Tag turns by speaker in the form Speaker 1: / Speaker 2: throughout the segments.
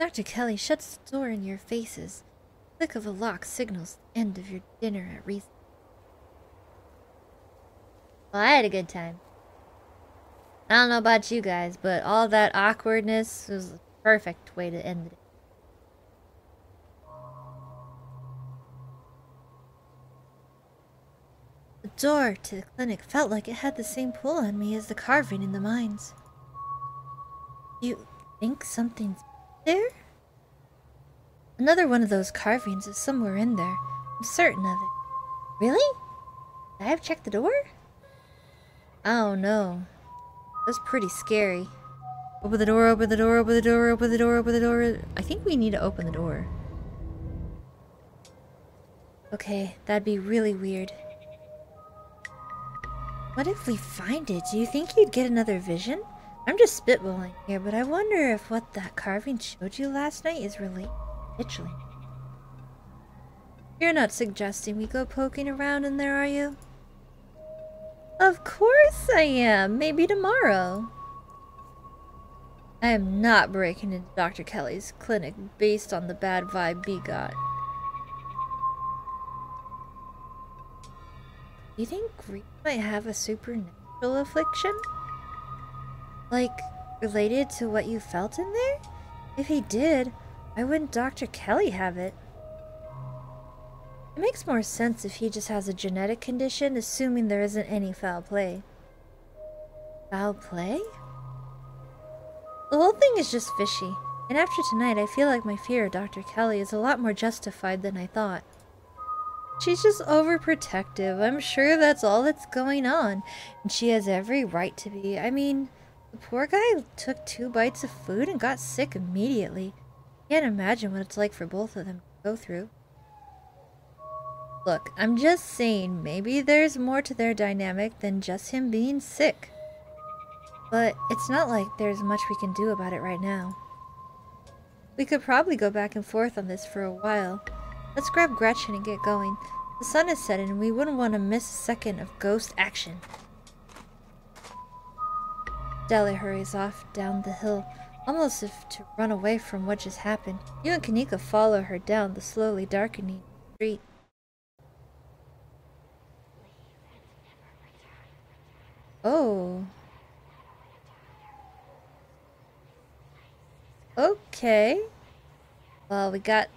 Speaker 1: Dr. Kelly shuts the door in your faces. Click of a lock signals the end of your dinner at recess. Well, I had a good time. I don't know about you guys, but all that awkwardness was the perfect way to end it. The door to the clinic felt like it had the same pull on me as the carving in the mines. You think something's there? Another one of those carvings is somewhere in there. I'm certain of it. Really? Did I have checked the door? Oh no. That's pretty scary. Open the door, open the door, open the door, open the door, open the door. I think we need to open the door. Okay, that'd be really weird. What if we find it? Do you think you'd get another vision? I'm just spitballing here, but I wonder if what that carving showed you last night is related to Mitchell. You're not suggesting we go poking around in there, are you? Of course I am. Maybe tomorrow. I am not breaking into Dr. Kelly's clinic based on the bad vibe B got. Do you think Reed might have a supernatural affliction? Like, related to what you felt in there? If he did, why wouldn't Dr. Kelly have it? It makes more sense if he just has a genetic condition, assuming there isn't any foul play. Foul play? The whole thing is just fishy, and after tonight I feel like my fear of Dr. Kelly is a lot more justified than I thought. She's just overprotective. I'm sure that's all that's going on, and she has every right to be. I mean, the poor guy took 2 bites of food and got sick immediately. Can't imagine what it's like for both of them to go through. Look, I'm just saying, maybe there's more to their dynamic than just him being sick. But it's not like there's much we can do about it right now. We could probably go back and forth on this for a while. Let's grab Gretchen and get going. The sun is setting and we wouldn't want to miss a second of ghost action. Della hurries off down the hill, almost as if to run away from what just happened. You and Kanika follow her down the slowly darkening street. Oh. Okay. Well, we got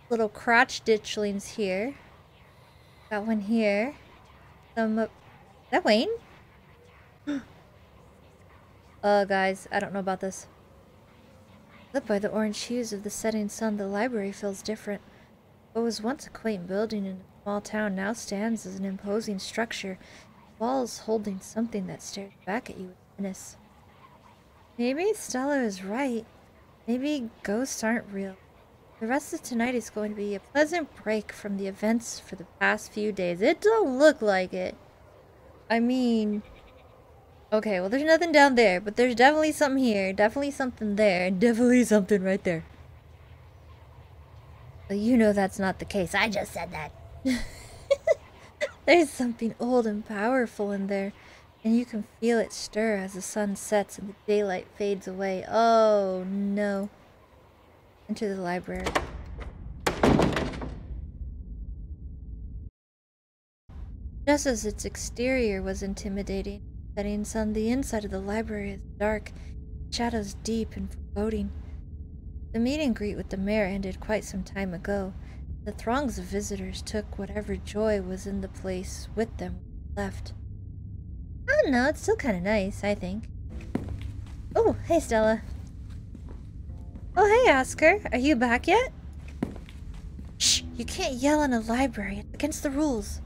Speaker 1: little crotch ditchlings here. Got one here. Some is that Wayne? Guys, I don't know about this. Lit by the orange hues of the setting sun, the library feels different. What was once a quaint building in a small town now stands as an imposing structure, walls holding something that stares back at you with menace. Maybe Stella is right. Maybe ghosts aren't real. The rest of tonight is going to be a pleasant break from the events for the past few days. It don't look like it. I mean... Okay, well there's nothing down there, but there's definitely something here, definitely something there, and definitely something right there. But you know that's not the case. I just said that. There's something old and powerful in there, and you can feel it stir as the sun sets and the daylight fades away. Oh no. Enter the library. Just as its exterior was intimidating, setting sun, the inside of the library is dark, shadows deep and foreboding. The meet and greet with the mayor ended quite some time ago. The throngs of visitors took whatever joy was in the place with them when they left. I don't know, it's still kind of nice, I think. Oh, hey Stella. Oh, hey Oscar. Are you back yet? Shh! You can't yell in a library. It's against the rules.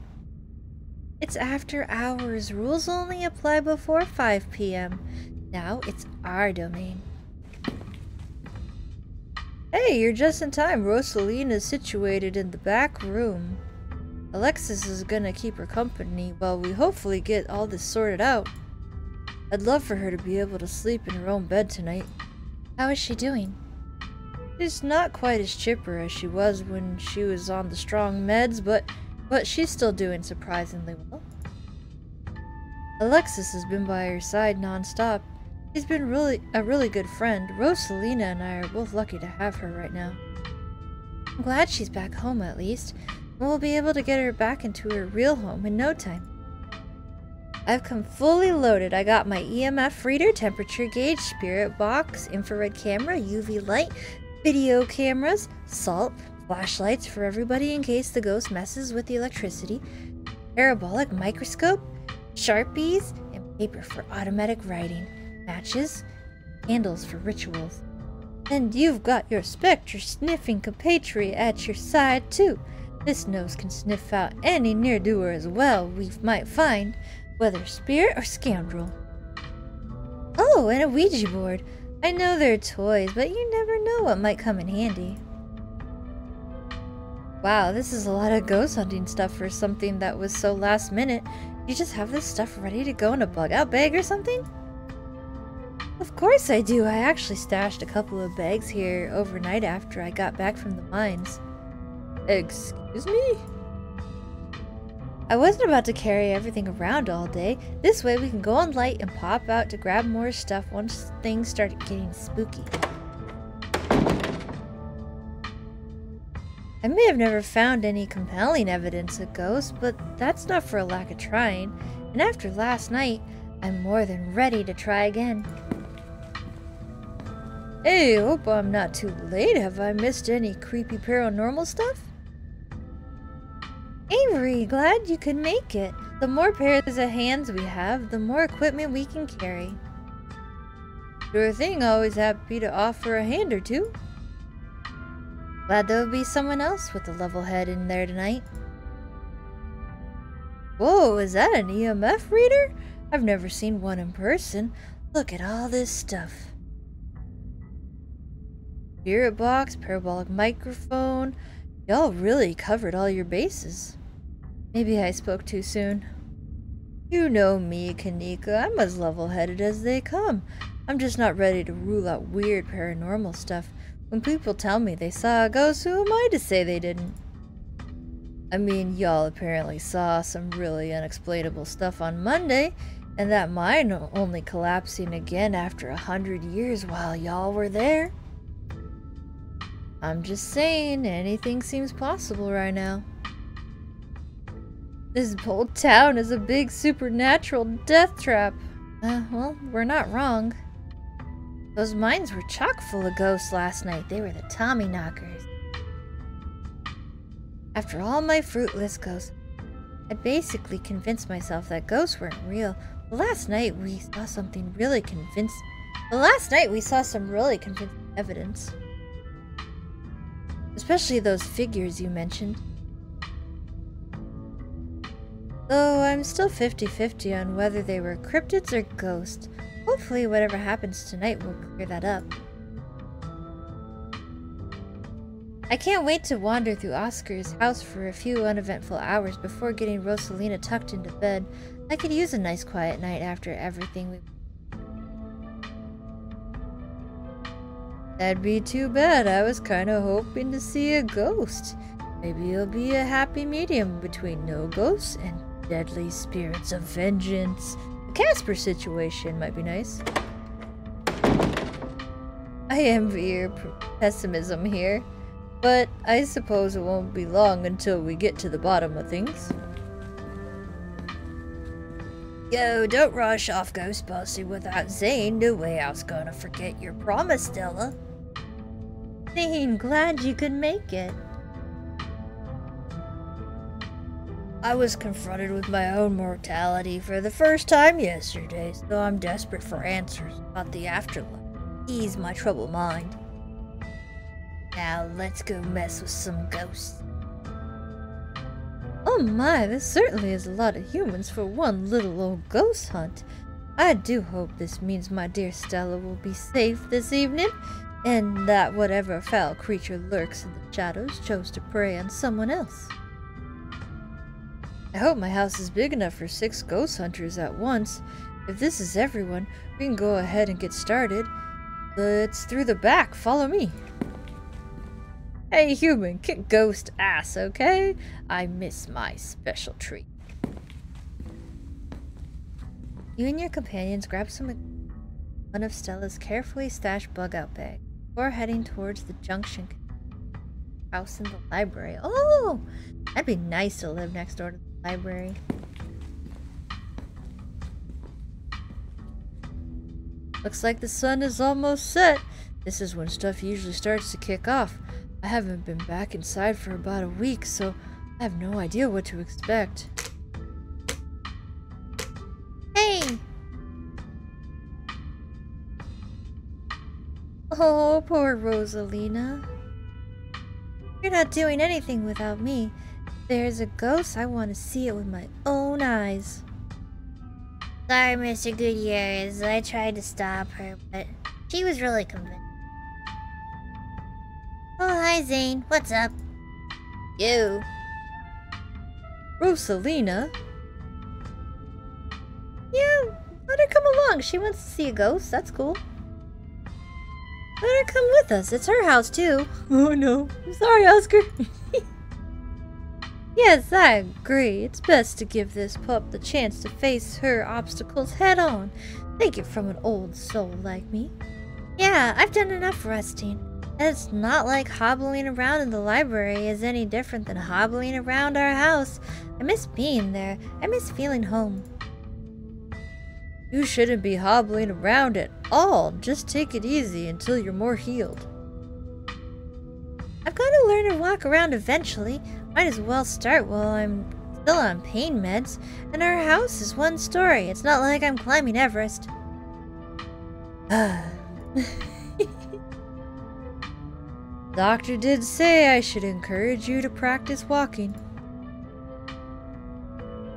Speaker 1: It's after hours. Rules only apply before 5 p.m. Now it's our domain. Hey, you're just in time. Rosalina is situated in the back room. Alexis is gonna keep her company while we hopefully get all this sorted out. I'd love for her to be able to sleep in her own bed tonight. How is she doing? She's not quite as chipper as she was when she was on the strong meds, but she's still doing surprisingly well. Alexis has been by her side non-stop. She's been a really good friend. Rosalina and I are both lucky to have her right now. I'm glad she's back home at least, and we'll be able to get her back into her real home in no time. I've come fully loaded. I got my EMF reader, temperature gauge, spirit box, infrared camera, UV light, video cameras, salt, flashlights for everybody in case the ghost messes with the electricity, parabolic microscope, Sharpies, and paper for automatic writing, matches, candles for rituals. And you've got your spectre-sniffing compatriot at your side too. This nose can sniff out any near-doer as well we might find, whether spirit or scoundrel. Oh, and a Ouija board. I know they're toys, but you never know what might come in handy. Wow, this is a lot of ghost hunting stuff for something that was so last minute. You just have this stuff ready to go in a bug-out bag or something? Of course I do. I actually stashed a couple of bags here overnight after I got back from the mines. Excuse me? I wasn't about to carry everything around all day. This way we can go on light and pop out to grab more stuff once things start getting spooky. I may have never found any compelling evidence of ghosts, but that's not for a lack of trying. And after last night, I'm more than ready to try again. Hey, hope I'm not too late. Have I missed any creepy paranormal stuff? Avery, glad you could make it. The more pairs of hands we have, the more equipment we can carry. Sure thing, always happy to offer a hand or two. Glad there'll be someone else with a level head in there tonight. Whoa, is that an EMF reader? I've never seen one in person. Look at all this stuff. Spirit box, parabolic microphone. Y'all really covered all your bases. Maybe I spoke too soon. You know me, Kanika. I'm as level-headed as they come. I'm just not ready to rule out weird paranormal stuff. When people tell me they saw a ghost, who am I to say they didn't? I mean, y'all apparently saw some really unexplainable stuff on Monday, and that mine only collapsing again after 100 years while y'all were there. I'm just saying, anything seems possible right now. This whole town is a big supernatural death trap. Well, we're not wrong. Those mines were chock full of ghosts last night. They were the Tommy knockers. After all my fruitless ghosts, I basically convinced myself that ghosts weren't real. But last night we saw some really convincing evidence. Especially those figures you mentioned. Though I'm still 50-50 on whether they were cryptids or ghosts. Hopefully whatever happens tonight will clear that up. I can't wait to wander through Oscar's house for a few uneventful hours before getting Rosalina tucked into bed. I could use a nice quiet night after everything we... That'd be too bad. I was kinda hoping to see a ghost. Maybe it'll be a happy medium between no ghosts and deadly spirits of vengeance. A Casper situation might be nice. I envy your pessimism here, but I suppose it won't be long until we get to the bottom of things. Yo, don't rush off Ghostbusting without Zane. No way I was gonna forget your promise, Stella. Zane, glad you could make it. I was confronted with my own mortality for the first time yesterday, so I'm desperate for answers about the afterlife. Ease my troubled mind. Now let's go mess with some ghosts. Oh my, this certainly is a lot of humans for one little old ghost hunt. I do hope this means my dear Stella will be safe this evening, and that whatever foul creature lurks in the shadows chose to prey on someone else. I hope my house is big enough for 6 ghost hunters at once. If this is everyone, we can go ahead and get started. It's through the back, follow me. Hey human, kick ghost ass, okay? I miss my special treat. You and your companions grab some... one of Stella's carefully stashed bug-out bags before heading towards the junction house in the library. Oh! That'd be nice to live next door to the library. Looks like the sun is almost set. This is when stuff usually starts to kick off. I haven't been back inside for about a week, so I have no idea what to expect. Hey! Oh, poor Rosalina. You're not doing anything without me. If there's a ghost, I want to see it with my own eyes. Sorry, Mr. Gutierrez. I tried to stop her, but she was really convinced. Oh, hi, Zane. What's up? You. Rosalina? Yeah, let her come along. She wants to see a ghost. That's cool. Let her come with us. It's her house, too. Oh, no. I'm sorry, Oscar. Yes, I agree. It's best to give this pup the chance to face her obstacles head on. Take it from an old soul like me. Yeah, I've done enough resting. It's not like hobbling around in the library is any different than hobbling around our house. I miss being there. I miss feeling home. You shouldn't be hobbling around at all. Just take it easy until you're more healed. I've got to learn to walk around eventually. Might as well start while I'm still on pain meds. And our house is one story. It's not like I'm climbing Everest. Doctor did say I should encourage you to practice walking.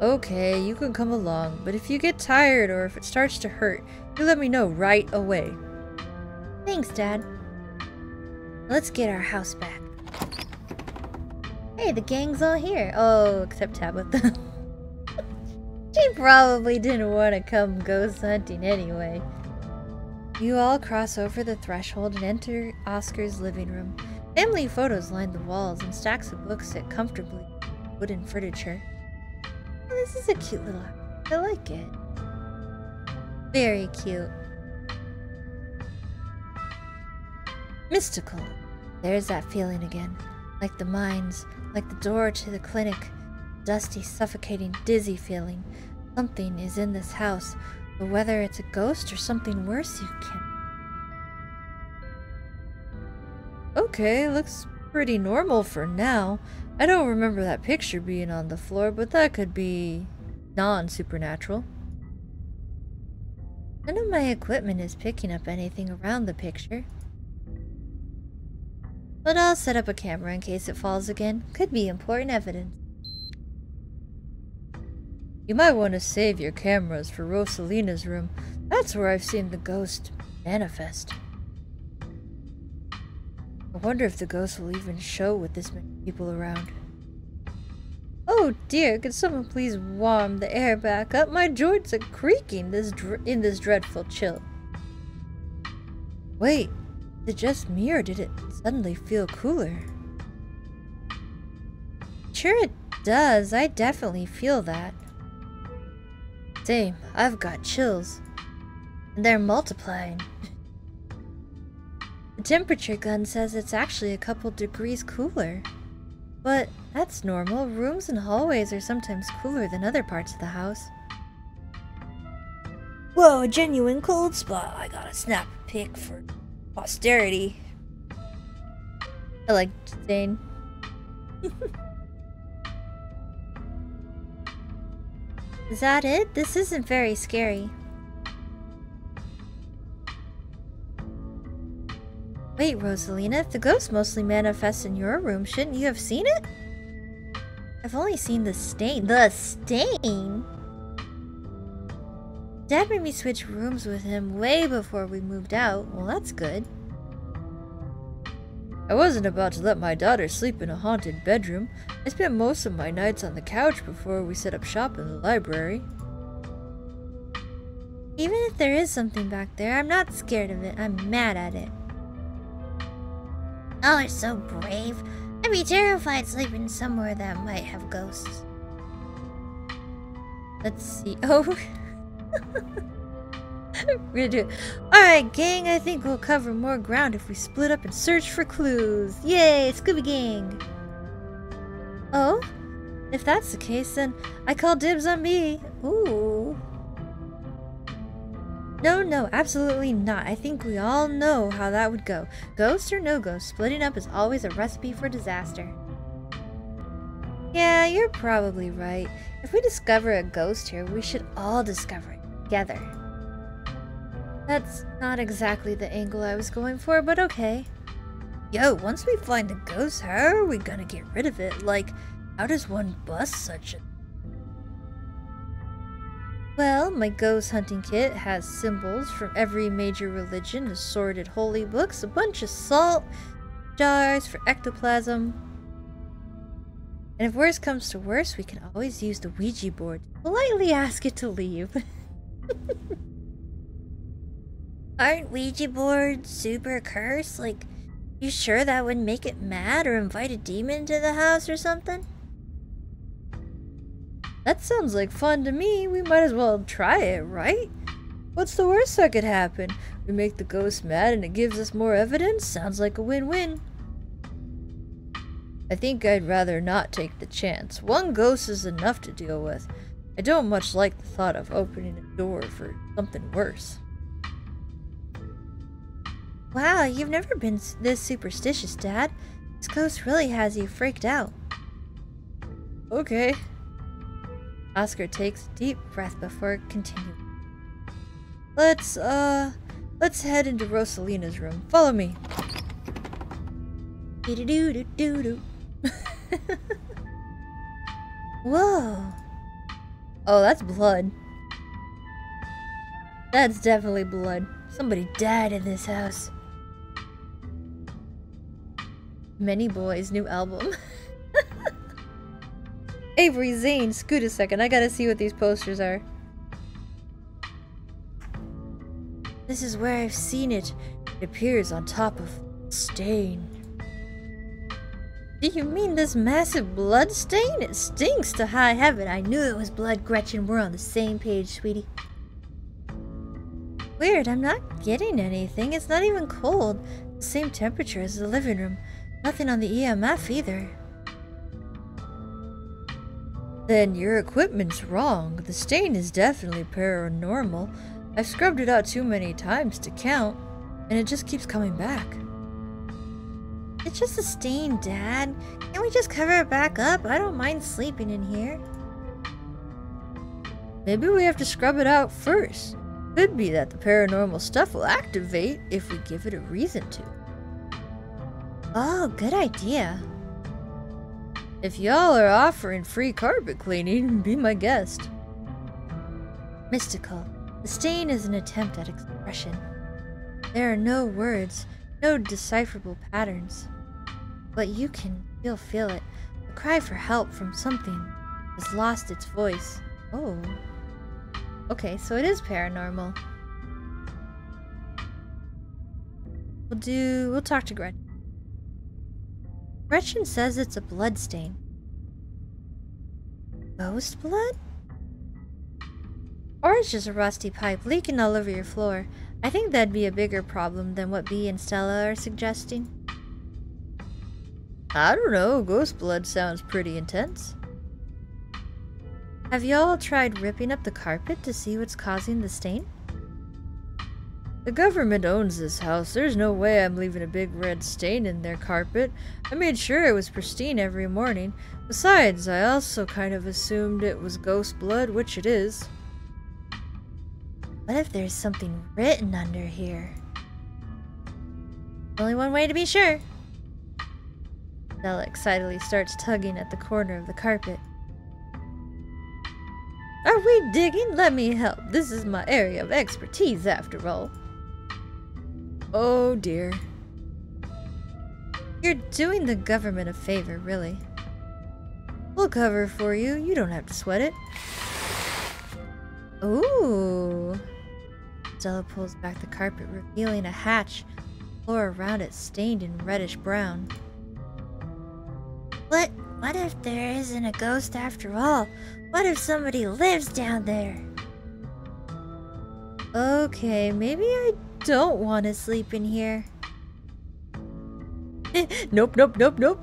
Speaker 1: Okay, you can come along, but if you get tired or if it starts to hurt, you let me know right away. Thanks, Dad. Let's get our house back. Hey, the gang's all here. Oh, except Tabitha. She probably didn't want to come ghost hunting anyway. You all cross over the threshold and enter Oscar's living room. Family photos line the walls and stacks of books sit comfortably on wooden furniture. Oh, this is a cute little house. I like it. Very cute. Mystical. There's that feeling again. Like the mines, like the door to the clinic. Dusty, suffocating, dizzy feeling. Something is in this house, but whether it's a ghost or something worse, you can't. Okay, looks pretty normal for now. I don't remember that picture being on the floor, but that could be non-supernatural. None of my equipment is picking up anything around the picture. But I'll set up a camera in case it falls again. Could be important evidence. You might want to save your cameras for Rosalina's room. That's where I've seen the ghost manifest. I wonder if the ghost will even show with this many people around. Oh dear, could someone please warm the air back up? My joints are creaking in this dreadful chill. Wait, is it just me or did it suddenly feel cooler? Sure it does, I definitely feel that. Same, I've got chills. And they're multiplying. The temperature gun says it's actually a couple degrees cooler. But that's normal. Rooms and hallways are sometimes cooler than other parts of the house. Whoa, a genuine cold spot. I gotta snap a pic for posterity. I like Zane. Is that it? This isn't very scary. Wait, Rosalina, if the ghost mostly manifests in your room, shouldn't you have seen it? I've only seen the stain. The stain? Dad made me switch rooms with him way before we moved out. Well, that's good. I wasn't about to let my daughter sleep in a haunted bedroom. I spent most of my nights on the couch before we set up shop in the library. Even if there is something back there, I'm not scared of it. I'm mad at it. Oh, you're so brave. I'd be terrified sleeping somewhere that might have ghosts. Let's see. Oh. We're gonna do it. Alright, gang, I think we'll cover more ground if we split up and search for clues. Yay, Scooby Gang! Oh? If that's the case, then I call dibs on me. Ooh. No, absolutely not. I think we all know how that would go. Ghost or no ghost, splitting up is always a recipe for disaster. Yeah, you're probably right. If we discover a ghost here, we should all discover it together. That's not exactly the angle I was going for, but okay. Yo, once we find a ghost, how are we gonna get rid of it? Like, how does one bust such a... Well, my ghost hunting kit has symbols from every major religion, assorted holy books, a bunch of salt, jars for ectoplasm. And if worse comes to worse, we can always use the Ouija board to politely ask it to leave. Aren't Ouija boards super cursed? Like, you sure that wouldn't make it mad or invite a demon into the house or something? That sounds like fun to me. We might as well try it, right? What's the worst that could happen? We make the ghost mad and it gives us more evidence? Sounds like a win-win. I think I'd rather not take the chance. One ghost is enough to deal with. I don't much like the thought of opening a door for something worse. Wow, you've never been this superstitious, Dad. This ghost really has you freaked out. Okay. Oscar takes a deep breath before continuing. Let's head into Rosalina's room. Follow me. Do-do-do-do-do-do. Whoa. Oh, that's blood. That's definitely blood. Somebody died in this house. Many Boys new album. Avery Zane, scoot a second. I gotta see what these posters are. This is where I've seen it. It appears on top of stain. Do you mean this massive blood stain? It stinks to high heaven. I knew it was blood, Gretchen. We're on the same page, sweetie. Weird, I'm not getting anything. It's not even cold. The same temperature as the living room. Nothing on the EMF either. Then your equipment's wrong. The stain is definitely paranormal. I've scrubbed it out too many times to count, and it just keeps coming back. It's just a stain, Dad. Can't we just cover it back up? I don't mind sleeping in here. Maybe we have to scrub it out first. Could be that the paranormal stuff will activate if we give it a reason to. Oh, good idea. If y'all are offering free carpet cleaning, be my guest. Mystical. The stain is an attempt at expression. There are no words, no decipherable patterns. But you can still feel it. A cry for help from something has lost its voice. Oh. Okay, so it is paranormal. We'll talk to Gretchen. Gretchen says it's a blood stain. Ghost blood? Or it's just a rusty pipe leaking all over your floor. I think that'd be a bigger problem than what Bea and Stella are suggesting. I don't know, ghost blood sounds pretty intense. Have y'all tried ripping up the carpet to see what's causing the stain? The government owns this house. There's no way I'm leaving a big red stain in their carpet. I made sure it was pristine every morning. Besides, I also kind of assumed it was ghost blood, which it is. What if there's something written under here? Only one way to be sure. Stella excitedly starts tugging at the corner of the carpet. Are we digging? Let me help. This is my area of expertise, after all. Oh dear. You're doing the government a favor, really. We'll cover for you. You don't have to sweat it. Ooh. Stella pulls back the carpet, revealing a hatch. The floor around it stained in reddish brown. What if there isn't a ghost after all? What if somebody lives down there? Okay, maybe I don't want to sleep in here. Nope, nope, nope, nope.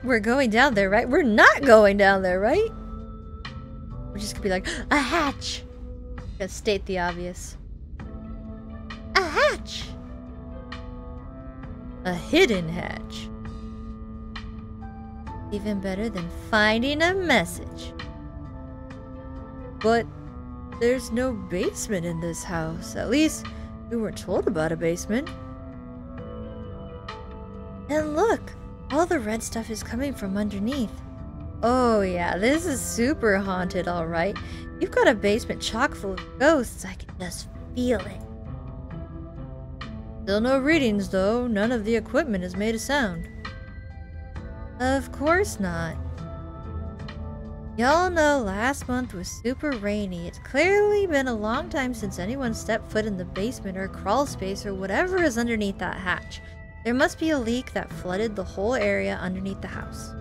Speaker 1: We're going down there, right? We're not going down there, right? We're just gonna be like, a hatch! Gotta state the obvious. A hatch! A hidden hatch. Even better than finding a message. But there's no basement in this house. At least we weren't told about a basement. And look! All the red stuff is coming from underneath. Oh yeah, this is super haunted, alright. You've got a basement chock full of ghosts. I can just feel it. Still no readings though. None of the equipment has made a sound. Of course not. Y'all know last month was super rainy. It's clearly been a long time since anyone stepped foot in the basement or crawl space or whatever is underneath that hatch. There must be a leak that flooded the whole area underneath the house.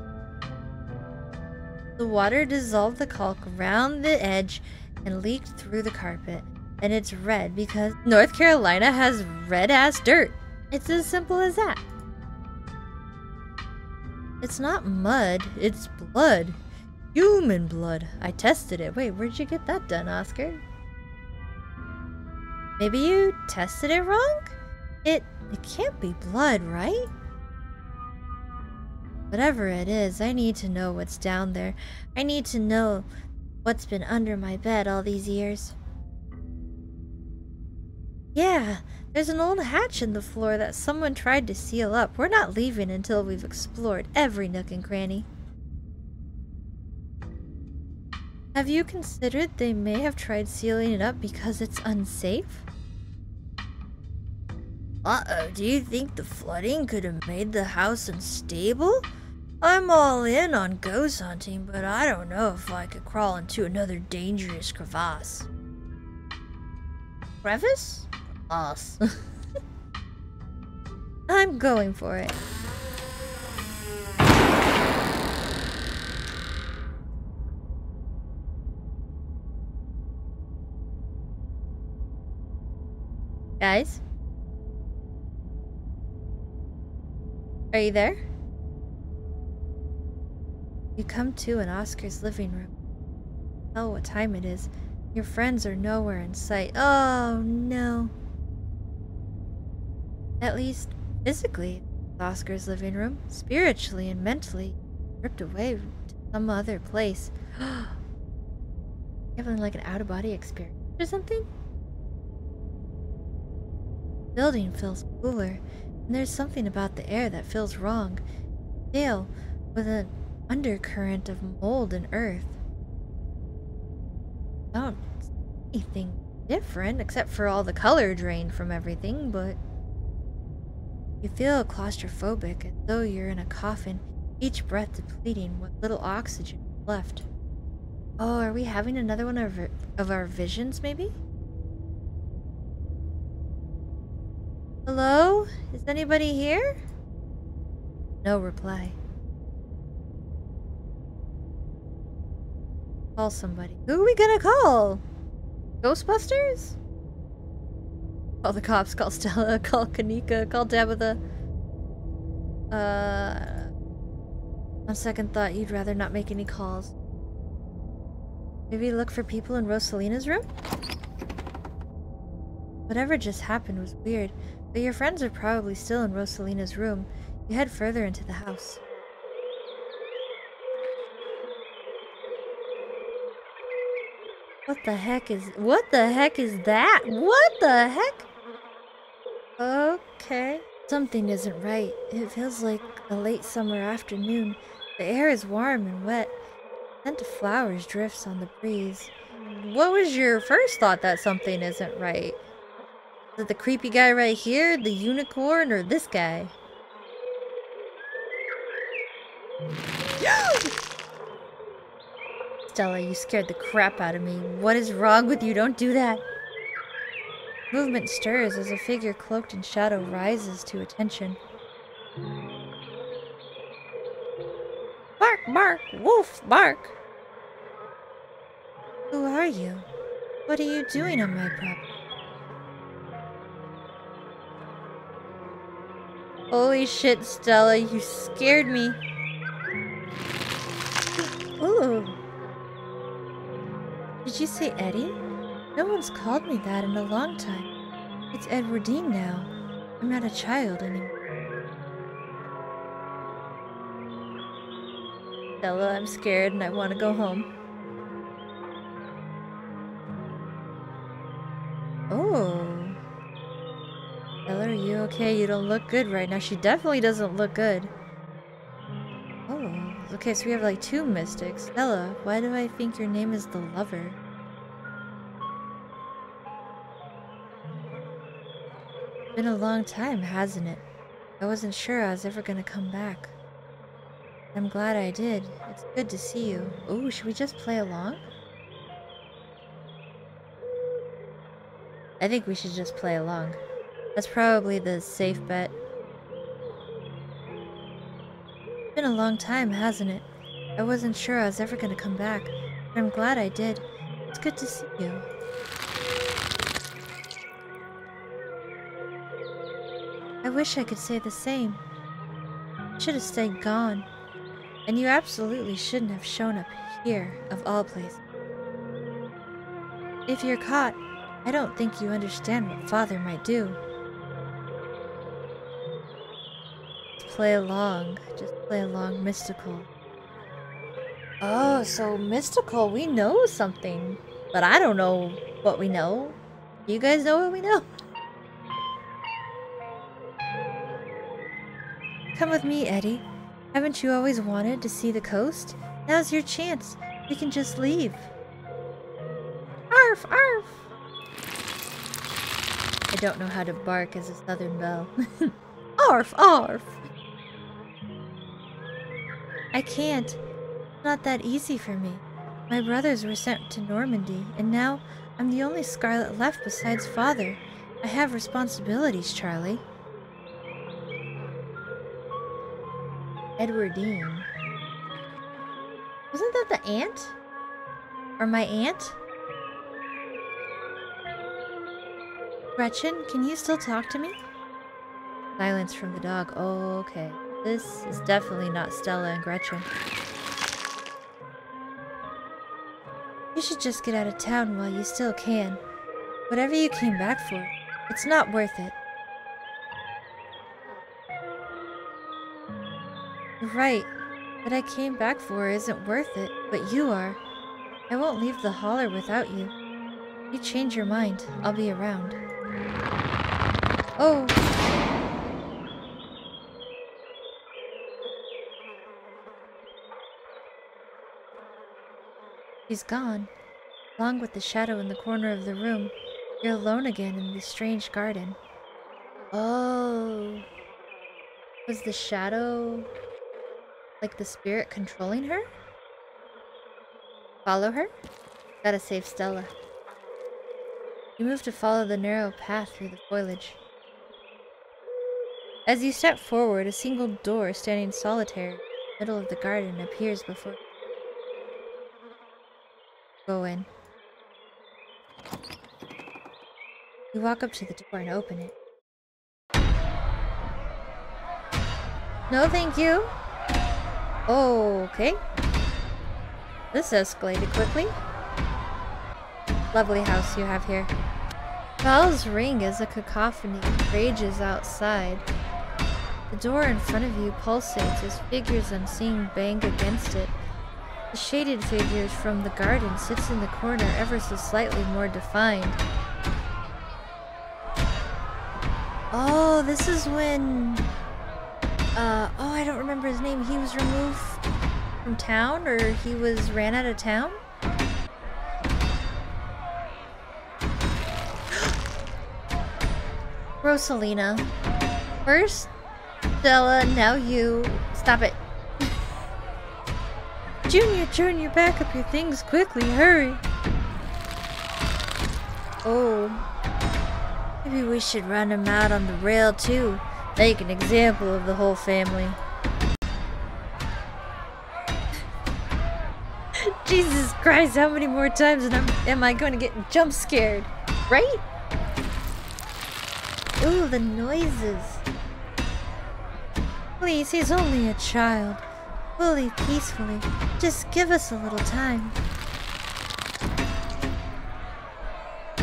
Speaker 1: The water dissolved the caulk around the edge and leaked through the carpet. And it's red because North Carolina has red-ass dirt. It's as simple as that. It's not mud, it's blood. Human blood. I tested it. Wait, where'd you get that done, Oscar? Maybe you tested it wrong? It can't be blood, right? Whatever it is, I need to know what's down there. I need to know what's been under my bed all these years. Yeah, there's an old hatch in the floor that someone tried to seal up. We're not leaving until we've explored every nook and cranny. Have you considered they may have tried sealing it up because it's unsafe? Uh-oh, do you think the flooding could have made the house unstable? I'm all in on ghost hunting, but I don't know if I could crawl into another dangerous crevasse. Crevice? Crevasse. I'm going for it. Guys? Are you there? You come to in Oscar's living room. Tell what time it is. Your friends are nowhere in sight. Oh no. At least physically, Oscar's living room. Spiritually and mentally, ripped away to some other place. Having like an out-of-body experience or something? The building feels cooler, and there's something about the air that feels wrong. Stale, with an undercurrent of mold and earth. I don't see anything different except for all the color drained from everything, but you feel claustrophobic as though you're in a coffin, each breath depleting what little oxygen is left. Oh, are we having another one of our visions, maybe? Hello? Is anybody here? No reply. Call somebody. Who are we gonna call? Ghostbusters? Call the cops, call Stella, call Kanika, call Tabitha. On second thought, you'd rather not make any calls. Maybe look for people in Rosalina's room? Whatever just happened was weird, but your friends are probably still in Rosalina's room. You head further into the house. What the heck is that? What the heck? Okay. Something isn't right. It feels like a late summer afternoon. The air is warm and wet. The scent of flowers drifts on the breeze. What was your first thought that something isn't right? Is it the creepy guy right here, the unicorn, or this guy? Stella, you scared the crap out of me. What is wrong with you? Don't do that. Movement stirs as a figure cloaked in shadow rises to attention. Bark, bark, wolf, bark. Who are you? What are you doing on my property? Holy shit, Stella, you scared me. Ooh. Did you say Eddie? No one's called me that in a long time. It's Edwardine now. I'm not a child anymore. Stella, I'm scared and I want to go home. Oh. Stella, are you okay? You don't look good right now. She definitely doesn't look good. Oh. Okay, so we have like 2 mystics. Stella, why do I think your name is the Lover? It's been a long time, hasn't it? I wasn't sure I was ever gonna come back. I'm glad I did. It's good to see you. Oh, should we just play along? I think we should just play along. That's probably the safe bet. It's been a long time, hasn't it? I wasn't sure I was ever gonna come back, but I'm glad I did. It's good to see you. I wish I could say the same. I should have stayed gone. And you absolutely shouldn't have shown up here, of all places. If you're caught, I don't think you understand what Father might do. Just play along. Just play along, Mystical. Oh, so Mystical, we know something. But I don't know what we know. You guys know what we know? Come with me, Eddie. Haven't you always wanted to see the coast? Now's your chance. We can just leave. Arf, arf! I don't know how to bark as a southern belle. Arf, arf! I can't. It's not that easy for me. My brothers were sent to Normandy, and now I'm the only Scarlet left besides Father. I have responsibilities, Charlie. Edwardine. Wasn't that the aunt? Or my aunt? Gretchen, can you still talk to me? Silence from the dog. Oh, okay. This is definitely not Stella and Gretchen. You should just get out of town while you still can. Whatever you came back for, it's not worth it. You're right. What I came back for isn't worth it, but you are. I won't leave the holler without you. If you change your mind, I'll be around. Oh! She's gone. Along with the shadow in the corner of the room, you're alone again in this strange garden. Oh. Was the shadow like the spirit controlling her? Follow her? Gotta save Stella. You move to follow the narrow path through the foliage. As you step forward, a single door standing solitary in the middle of the garden appears before you. Go in. You walk up to the door and open it. No, thank you. Oh, okay. This escalated quickly. Lovely house you have here. Bells ring as a cacophony rages outside. The door in front of you pulsates as figures unseen bang against it. The shaded figures from the garden sits in the corner ever so slightly more defined. Oh, this is when... oh, I don't remember his name. He was removed from town, or he was ran out of town? Rosalina. First, Stella, now you. Stop it. Junior, back up your things quickly, hurry. Oh. Maybe we should run him out on the rail too. Make an example of the whole family. Jesus Christ, how many more times am I going to get jump scared? Right? Ooh, the noises. Please, he's only a child. We'll leave peacefully. Just give us a little time.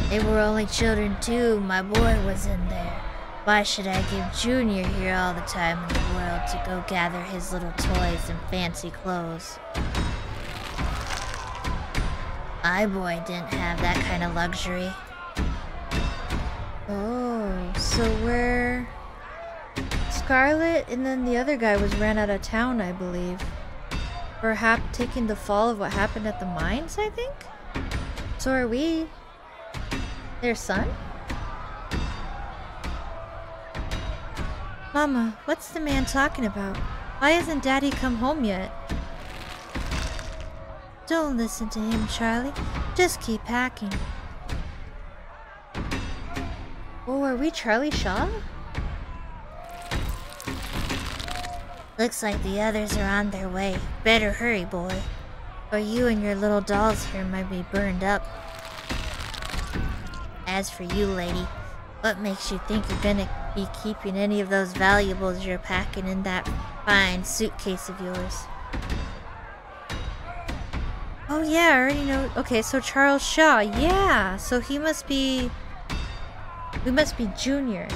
Speaker 1: They were only children too. My boy was in there. Why should I give Junior here all the time in the world to go gather his little toys and fancy clothes? My boy didn't have that kind of luxury. Oh, so we're... Scarlet and then the other guy ran out of town, I believe. Perhaps taking the fall of what happened at the mines, I think? So are we... their son? Mama, what's the man talking about? Why hasn't Daddy come home yet? Don't listen to him, Charlie. Just keep packing. Oh, are we Charlie Shaw? Looks like the others are on their way. Better hurry, boy. Or you and your little dolls here might be burned up. As for you, lady, what makes you think you're gonna be keeping any of those valuables you're packing in that fine suitcase of yours? Oh yeah, I already know. Okay, so Charles Shaw, yeah. So he must be... we must be Junior.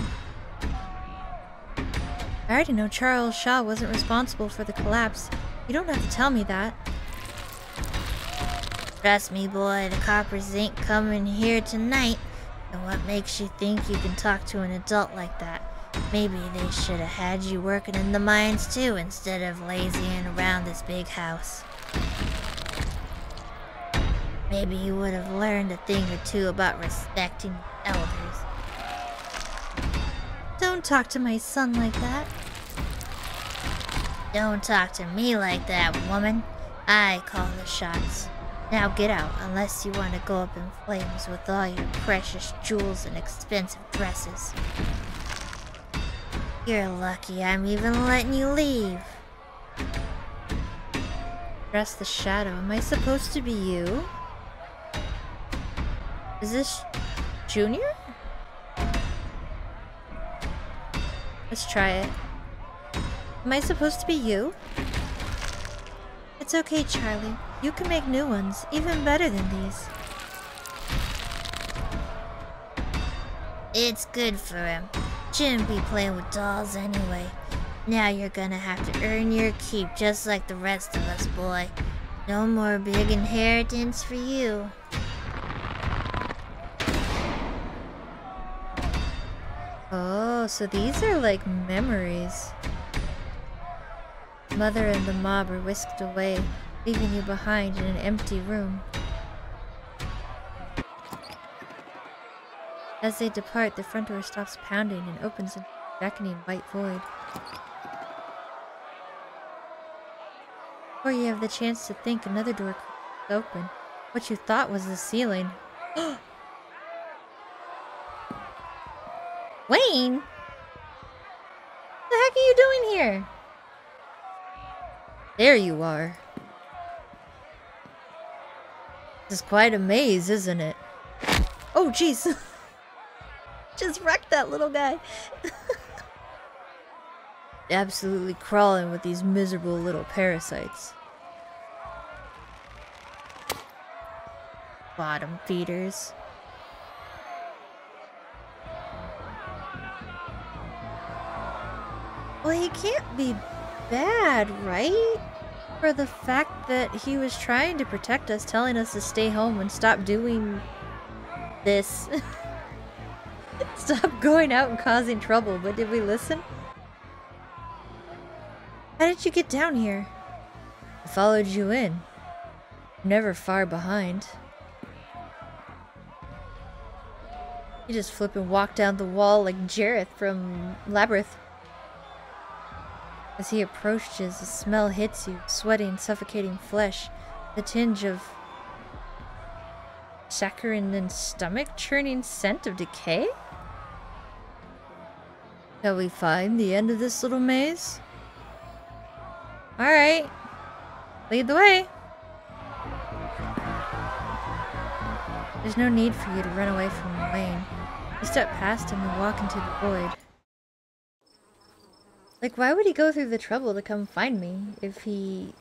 Speaker 1: I already know Charles Shaw wasn't responsible for the collapse. You don't have to tell me that. Trust me, boy, the coppers ain't coming here tonight. And what makes you think you can talk to an adult like that? Maybe they should have had you working in the mines too, instead of lazying around this big house. Maybe you would have learned a thing or two about respecting elders. Don't talk to my son like that. Don't talk to me like that, woman. I call the shots. Now get out, unless you want to go up in flames with all your precious jewels and expensive dresses. You're lucky I'm even letting you leave. Dress the shadow. Am I supposed to be you? Is this Junior? Let's try it. Am I supposed to be you? It's okay, Charlie. You can make new ones, even better than these. It's good for him. Shouldn't be playing with dolls anyway. Now you're gonna have to earn your keep just like the rest of us, boy. No more big inheritance for you. Oh, so these are like memories. Mother and the mob are whisked away, leaving you behind in an empty room. As they depart, the front door stops pounding and opens into a beckoning white void. Before you have the chance to think, another door is open. What you thought was the ceiling. Wayne? What the heck are you doing here? There you are. This is quite a maze, isn't it? Oh, jeez. Just wrecked that little guy. Absolutely crawling with these miserable little parasites. Bottom feeders. Well, he can't be bad, right? For the fact that he was trying to protect us, telling us to stay home and stop doing this. Stop going out and causing trouble, but did we listen? How did you get down here? I followed you in. Never far behind. You just flip and walk down the wall like Jareth from Labyrinth. As he approaches, the smell hits you, sweating, suffocating flesh, the tinge of saccharine and stomach-churning scent of decay? Shall we find the end of this little maze? Alright. Lead the way. There's no need for you to run away from Wayne. You step past him and walk into the void. Like, why would he go through the trouble to come find me if he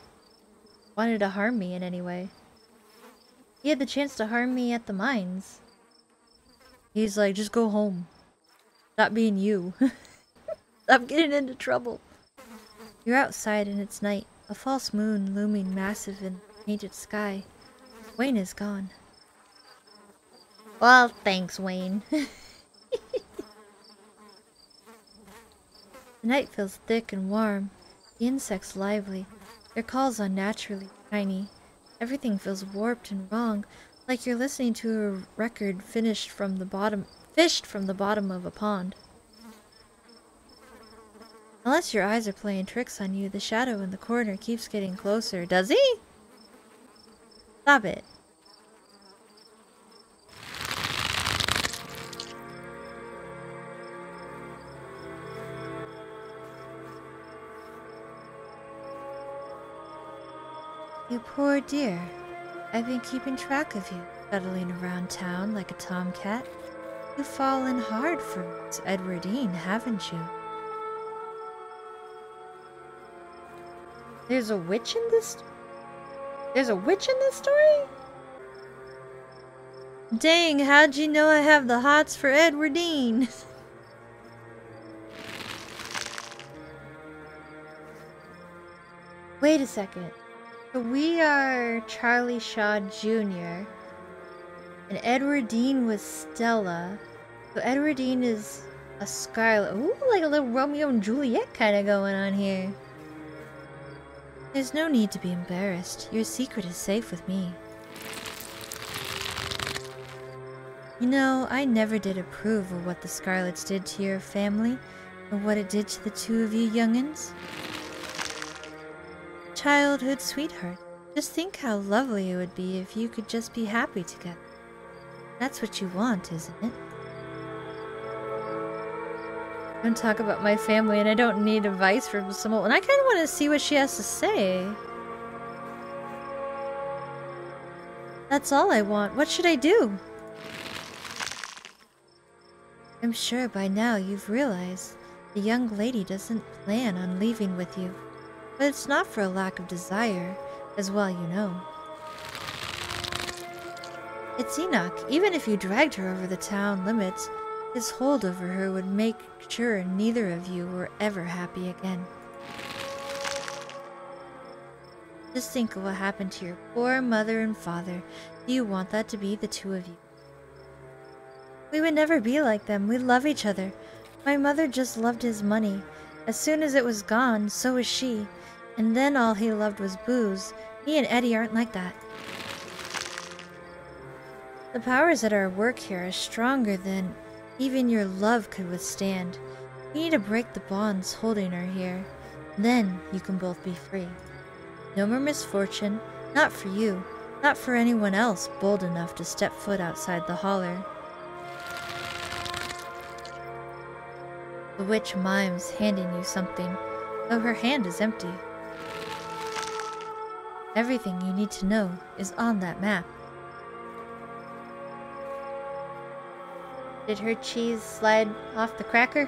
Speaker 1: wanted to harm me in any way? He had the chance to harm me at the mines. He's like, just go home. Stop being you. Stop getting into trouble. You're outside and it's night. A false moon looming massive in the painted sky. Wayne is gone. Well, thanks, Wayne. The night feels thick and warm. The insects lively. Their calls unnaturally tiny. Everything feels warped and wrong, like you're listening to a record fished from the bottom of a pond. Unless your eyes are playing tricks on you, the shadow in the corner keeps getting closer. Does he? Stop it. You poor dear. I've been keeping track of you, scuttling around town like a tomcat. You've fallen hard for Miss Edwardine, haven't you? There's a witch in this story? Dang, how'd you know I have the hots for Edwardine? Wait a second. So we are Charlie Shaw Jr. and Edwardine was Stella. So Edwardine is a Scarlet. Ooh, like a little Romeo and Juliet kind of going on here. There's no need to be embarrassed. Your secret is safe with me. You know, I never did approve of what the Scarlets did to your family, or what it did to the two of you young'uns. Childhood sweetheart, just think how lovely it would be if you could just be happy together. That's what you want, isn't it? Don't talk about my family and I don't need advice from someone. And I kind of want to see what she has to say. That's all I want. What should I do? I'm sure by now you've realized the young lady doesn't plan on leaving with you. But it's not for a lack of desire, as well you know. It's Enoch. Even if you dragged her over the town limits, his hold over her would make sure neither of you were ever happy again. Just think of what happened to your poor mother and father. Do you want that to be the two of you? We would never be like them. We love each other. My mother just loved his money. As soon as it was gone, so was she. And then all he loved was booze. Me and Eddie aren't like that. The powers at our work here are stronger than even your love could withstand. You need to break the bonds holding her here. Then you can both be free. No more misfortune. Not for you. Not for anyone else bold enough to step foot outside the holler. The witch mimes handing you something, though her hand is empty. Everything you need to know is on that map. Did her cheese slide off the cracker?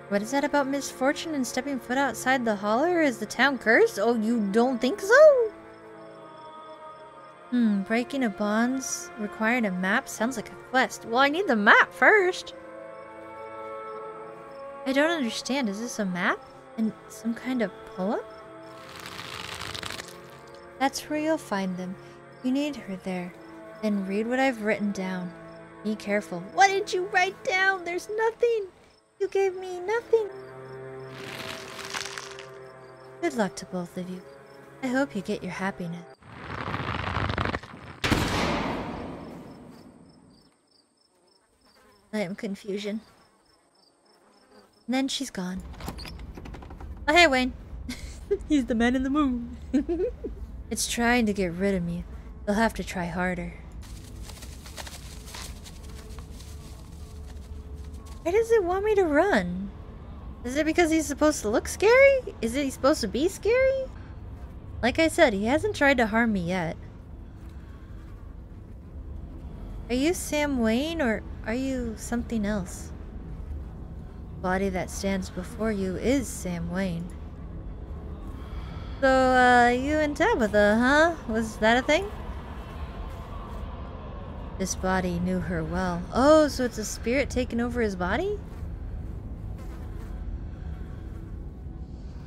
Speaker 1: What is that about misfortune and stepping foot outside the holler? Is the town cursed? Oh, you don't think so? Breaking a bonds requiring a map sounds like a quest. Well, I need the map first. I don't understand. Is this a map? And some kind of poem? That's where you'll find them. You need her there. Then read what I've written down. Be careful. What did you write down? There's nothing. You gave me nothing. Good luck to both of you. I hope you get your happiness. I am confusion. And then she's gone. Oh, hey, Wayne. He's the man in the moon. It's trying to get rid of me. You'll have to try harder. Why does it want me to run? Is it because he's supposed to look scary? Is he supposed to be scary? Like I said, he hasn't tried to harm me yet. Are you Sam Wayne or are you something else? The body that stands before you is Sam Wayne. So, you and Tabitha, huh? Was that a thing? This body knew her well. Oh, so it's a spirit taking over his body?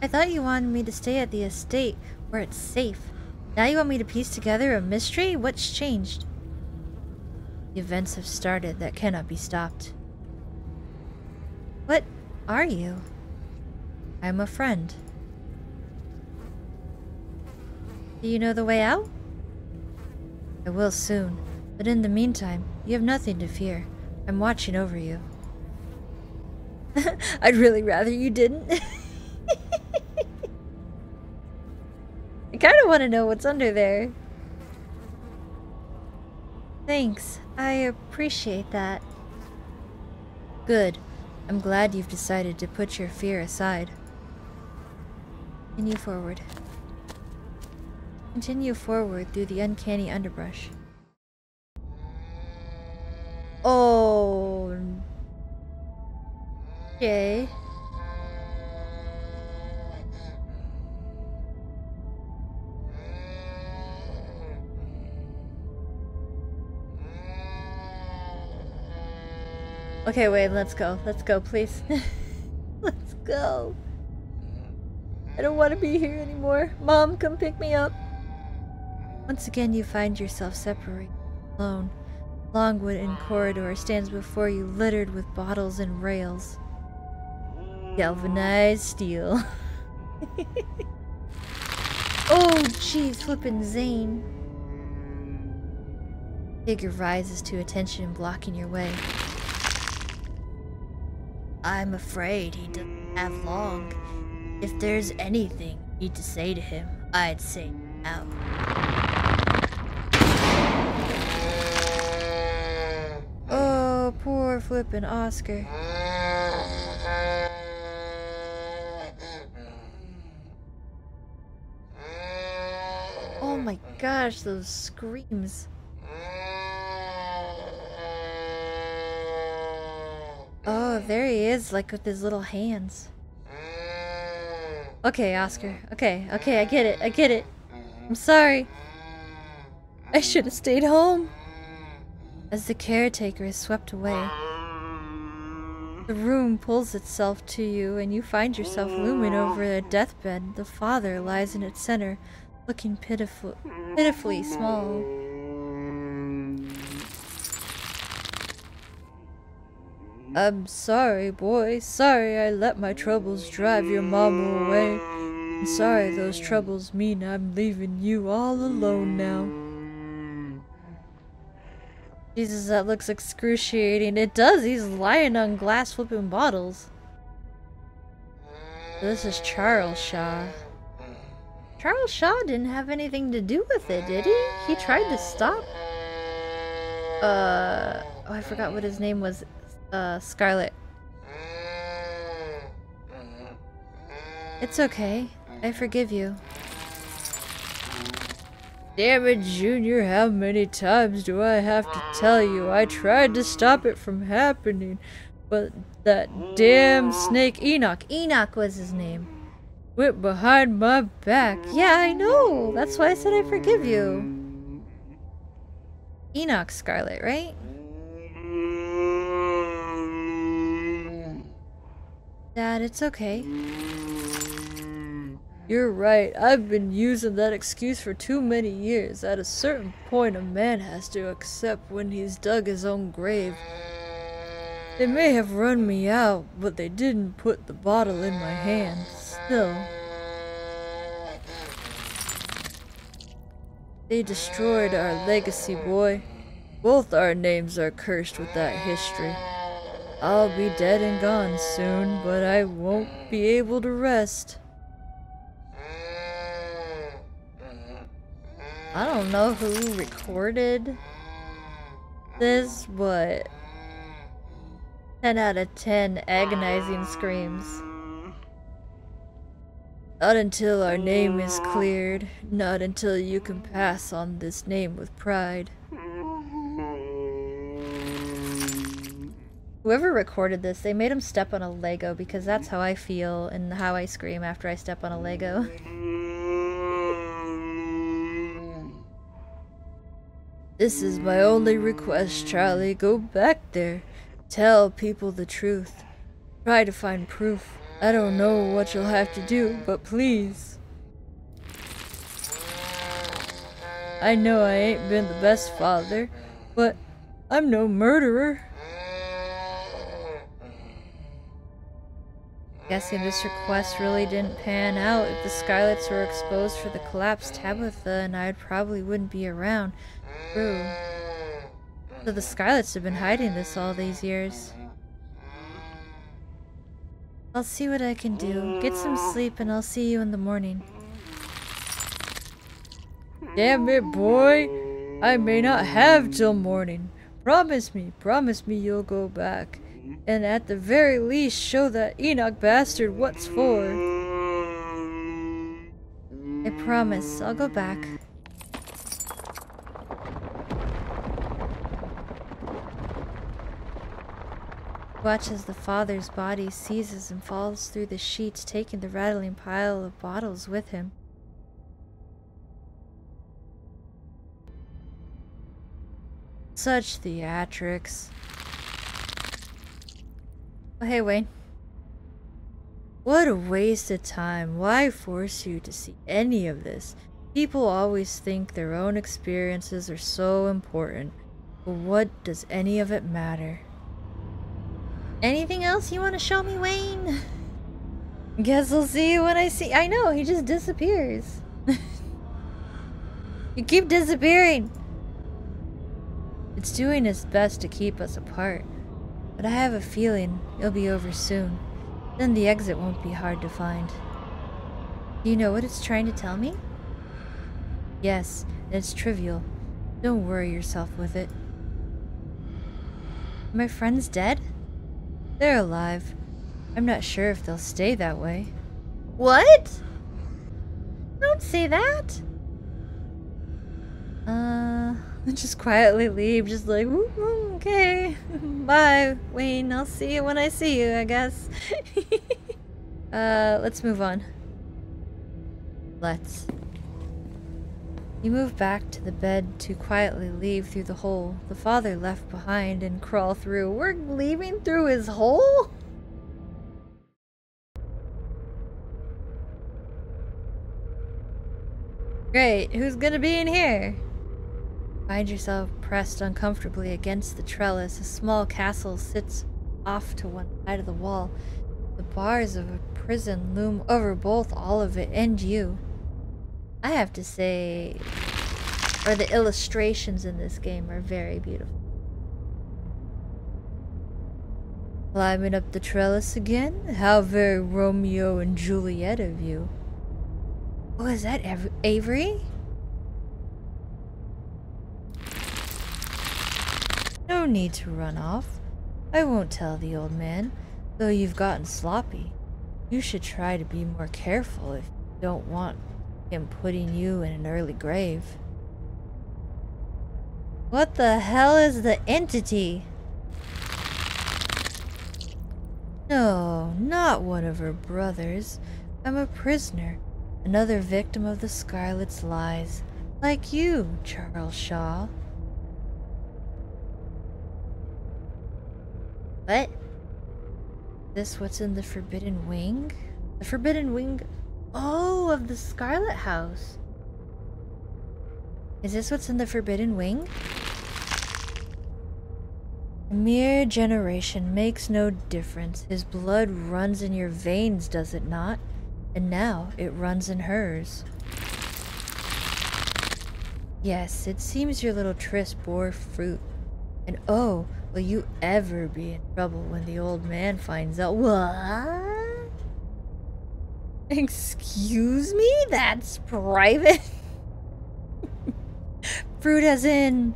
Speaker 1: I thought you wanted me to stay at the estate where it's safe. Now you want me to piece together a mystery? What's changed? The events have started that cannot be stopped. What are you? I'm a friend. Do you know the way out? I will soon, but in the meantime, you have nothing to fear. I'm watching over you. I'd really rather you didn't. I kind of want to know what's under there. Thanks. I appreciate that. Good. I'm glad you've decided to put your fear aside. Continue forward. Continue forward through the uncanny underbrush. Oh. Okay. Okay, wait, let's go. Let's go, please. Let's go. I don't want to be here anymore. Mom, come pick me up. Once again, you find yourself separated, alone. Long wooden corridor stands before you, littered with bottles and rails. Galvanized steel. Oh, jeez, flippin' Zane. Figure rises to attention, blocking your way. I'm afraid he doesn't have long. If there's anything you need to say to him, I'd say now. Oh, poor flippin' Oscar. Oh my gosh, those screams. Oh, there he is, like with his little hands. Okay, Oscar. Okay, I get it. I'm sorry. I should have stayed home. As the caretaker is swept away, the room pulls itself to you and you find yourself looming over a deathbed. The father lies in its center, looking pitifully small. I'm sorry, boy. Sorry I let my troubles drive your mama away. I'm sorry those troubles mean I'm leaving you all alone now. Jesus, that looks excruciating. It does. He's lying on glass flipping bottles. This is Charles Shaw. Charles Shaw didn't have anything to do with it, did he? He tried to stop. Oh, I forgot what his name was. Scarlet. It's okay. I forgive you. Damn it, Junior, how many times do I have to tell you? I tried to stop it from happening, but that damn snake Enoch was his name, went behind my back. Yeah, I know. That's why I said I forgive you. Enoch Scarlet, right? Dad, it's okay. You're right. I've been using that excuse for too many years. At a certain point, a man has to accept when he's dug his own grave. They may have run me out, but they didn't put the bottle in my hand. Still. They destroyed our legacy, boy. Both our names are cursed with that history. I'll be dead and gone soon, but I won't be able to rest. I don't know who recorded this, but 10 out of 10 agonizing screams. Not until our name is cleared, not until you can pass on this name with pride. Whoever recorded this, they made him step on a Lego because that's how I feel and how I scream after I step on a Lego. This is my only request, Charlie. Go back there. Tell people the truth. Try to find proof. I don't know what you'll have to do, but please. I know I ain't been the best father, but I'm no murderer. Guessing this request really didn't pan out. If the Scarlets were exposed for the collapse, Tabitha and I probably wouldn't be around. True. So the Scarlets have been hiding this all these years. I'll see what I can do. Get some sleep and I'll see you in the morning. Damn it, boy! I may not have till morning. Promise me you'll go back. And at the very least, show that Enoch bastard what's for. I promise, I'll go back. Watch as the father's body seizes and falls through the sheets, taking the rattling pile of bottles with him. Such theatrics. Oh, hey, Wayne. What a waste of time. Why force you to see any of this? People always think their own experiences are so important. But what does any of it matter? Anything else you want to show me, Wayne? Guess I'll see you when I see— I know, he just disappears. You keep disappearing. It's doing its best to keep us apart. But I have a feeling it'll be over soon. Then the exit won't be hard to find. Do you know what it's trying to tell me? Yes, it's trivial. Don't worry yourself with it. Are my friends dead? They're alive. I'm not sure if they'll stay that way. What? Don't say that. Just quietly leave, just like, okay, bye, Wayne, I'll see you when I see you, I guess. Let's move on. Let's. You move back to the bed to quietly leave through the hole the father left behind and crawl through. We're leaving through his hole? Great, who's gonna be in here? Find yourself pressed uncomfortably against the trellis. A small castle sits off to one side of the wall. The bars of a prison loom over both all of it and you. I have to say, the illustrations in this game are very beautiful. Climbing up the trellis again? How very Romeo and Juliet of you. Oh, is that Avery? No need to run off. I won't tell the old man, though you've gotten sloppy. You should try to be more careful if you don't want him putting you in an early grave. What the hell is the entity? No, not one of her brothers. I'm a prisoner, another victim of the Scarlet's lies, like you, Charles Shaw. What? Is this what's in the Forbidden Wing? The Forbidden Wing? Oh, of the Scarlet House. Is this what's in the Forbidden Wing? A mere generation makes no difference. His blood runs in your veins, does it not? And now it runs in hers. Yes, it seems your little tryst bore fruit. And oh, will you ever be in trouble when the old man finds out? What? Excuse me? That's private? Fruit as in...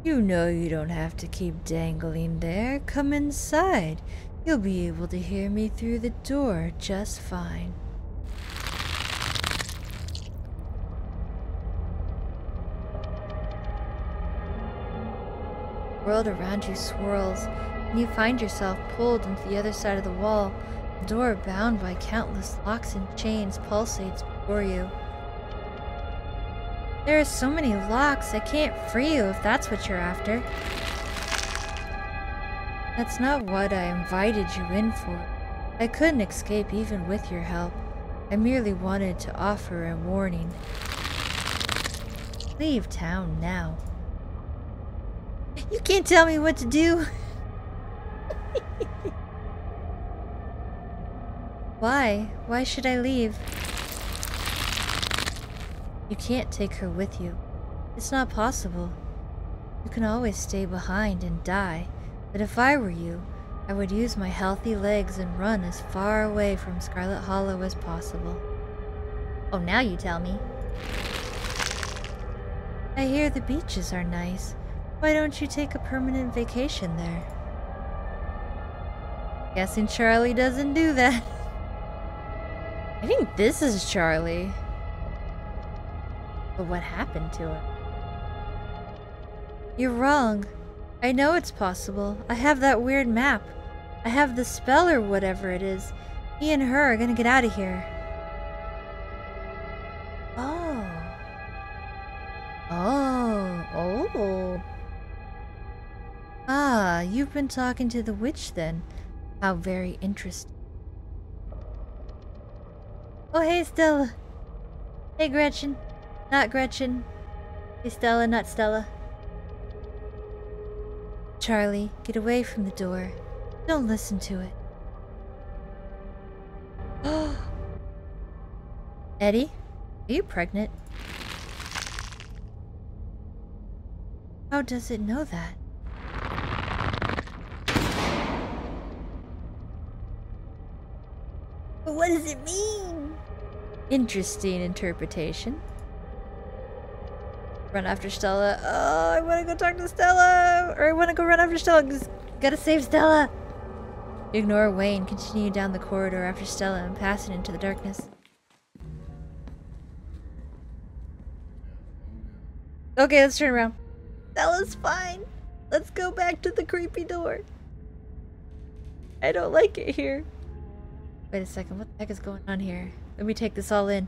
Speaker 1: You know you don't have to keep dangling there. Come inside. You'll be able to hear me through the door just fine. The world around you swirls, and you find yourself pulled into the other side of the wall. The door, bound by countless locks and chains, pulsates before you. There are so many locks, I can't free you if that's what you're after. That's not what I invited you in for. I couldn't escape even with your help. I merely wanted to offer a warning. Leave town now. You can't tell me what to do! Why? Why should I leave? You can't take her with you. It's not possible. You can always stay behind and die, but if I were you, I would use my healthy legs and run as far away from Scarlet Hollow as possible. Oh, now you tell me. I hear the beaches are nice. Why don't you take a permanent vacation there? Guessing Charlie doesn't do that. I think this is Charlie. But what happened to him? You're wrong. I know it's possible. I have that weird map. I have the spell or whatever it is. He and her are gonna get out of here. Oh. Oh. Ah, you've been talking to the witch then. How very interesting. Oh, hey, Stella. Hey, Gretchen. Not Gretchen. Hey, Stella, not Stella. Charlie, get away from the door. Don't listen to it. Eddie, are you pregnant? How does it know that? But what does it mean? Interesting interpretation. Run after Stella. Oh, I want to go talk to Stella! Or I want to go run after Stella. Just gotta save Stella! Ignore Wayne, continue down the corridor after Stella and pass it into the darkness. Okay, let's turn around. Stella's fine. Let's go back to the creepy door. I don't like it here. Wait a second, what the heck is going on here? Let me take this all in.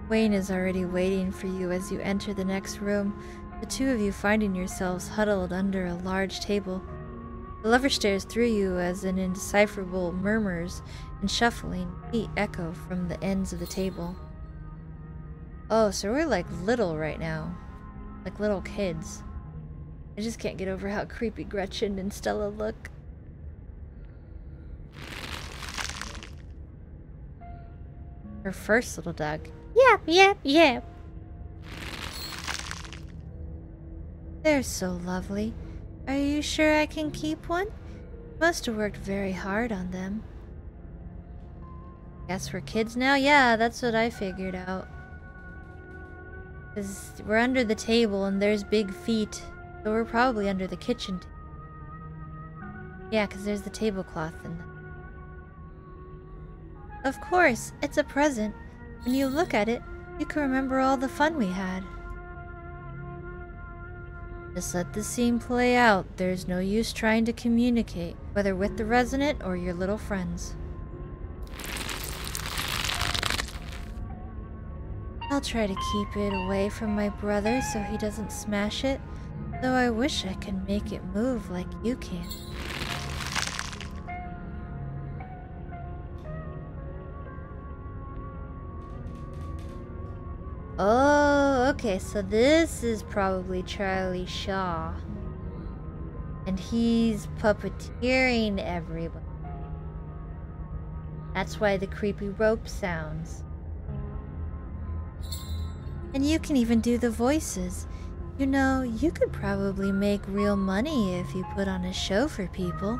Speaker 1: Wayne is already waiting for you as you enter the next room, the two of you finding yourselves huddled under a large table. The lover stares through you as an indecipherable murmurs and shuffling feet echo from the ends of the table. Oh, so we're like little right now. Like little kids. I just can't get over how creepy Gretchen and Stella look. Her first little dog. Yep, yep, yep. They're so lovely. Are you sure I can keep one? Must have worked very hard on them. Guess we're kids now? Yeah, that's what I figured out. Because we're under the table and there's big feet. So we're probably under the kitchen table. Yeah, because there's the tablecloth in there. Of course, it's a present. When you look at it, you can remember all the fun we had. Just let the scene play out. There's no use trying to communicate, whether with the resident or your little friends. I'll try to keep it away from my brother so he doesn't smash it, though I wish I could make it move like you can. Oh, okay, so this is probably Charlie Shaw. And he's puppeteering everybody. That's why the creepy rope sounds. And you can even do the voices. You know, you could probably make real money if you put on a show for people.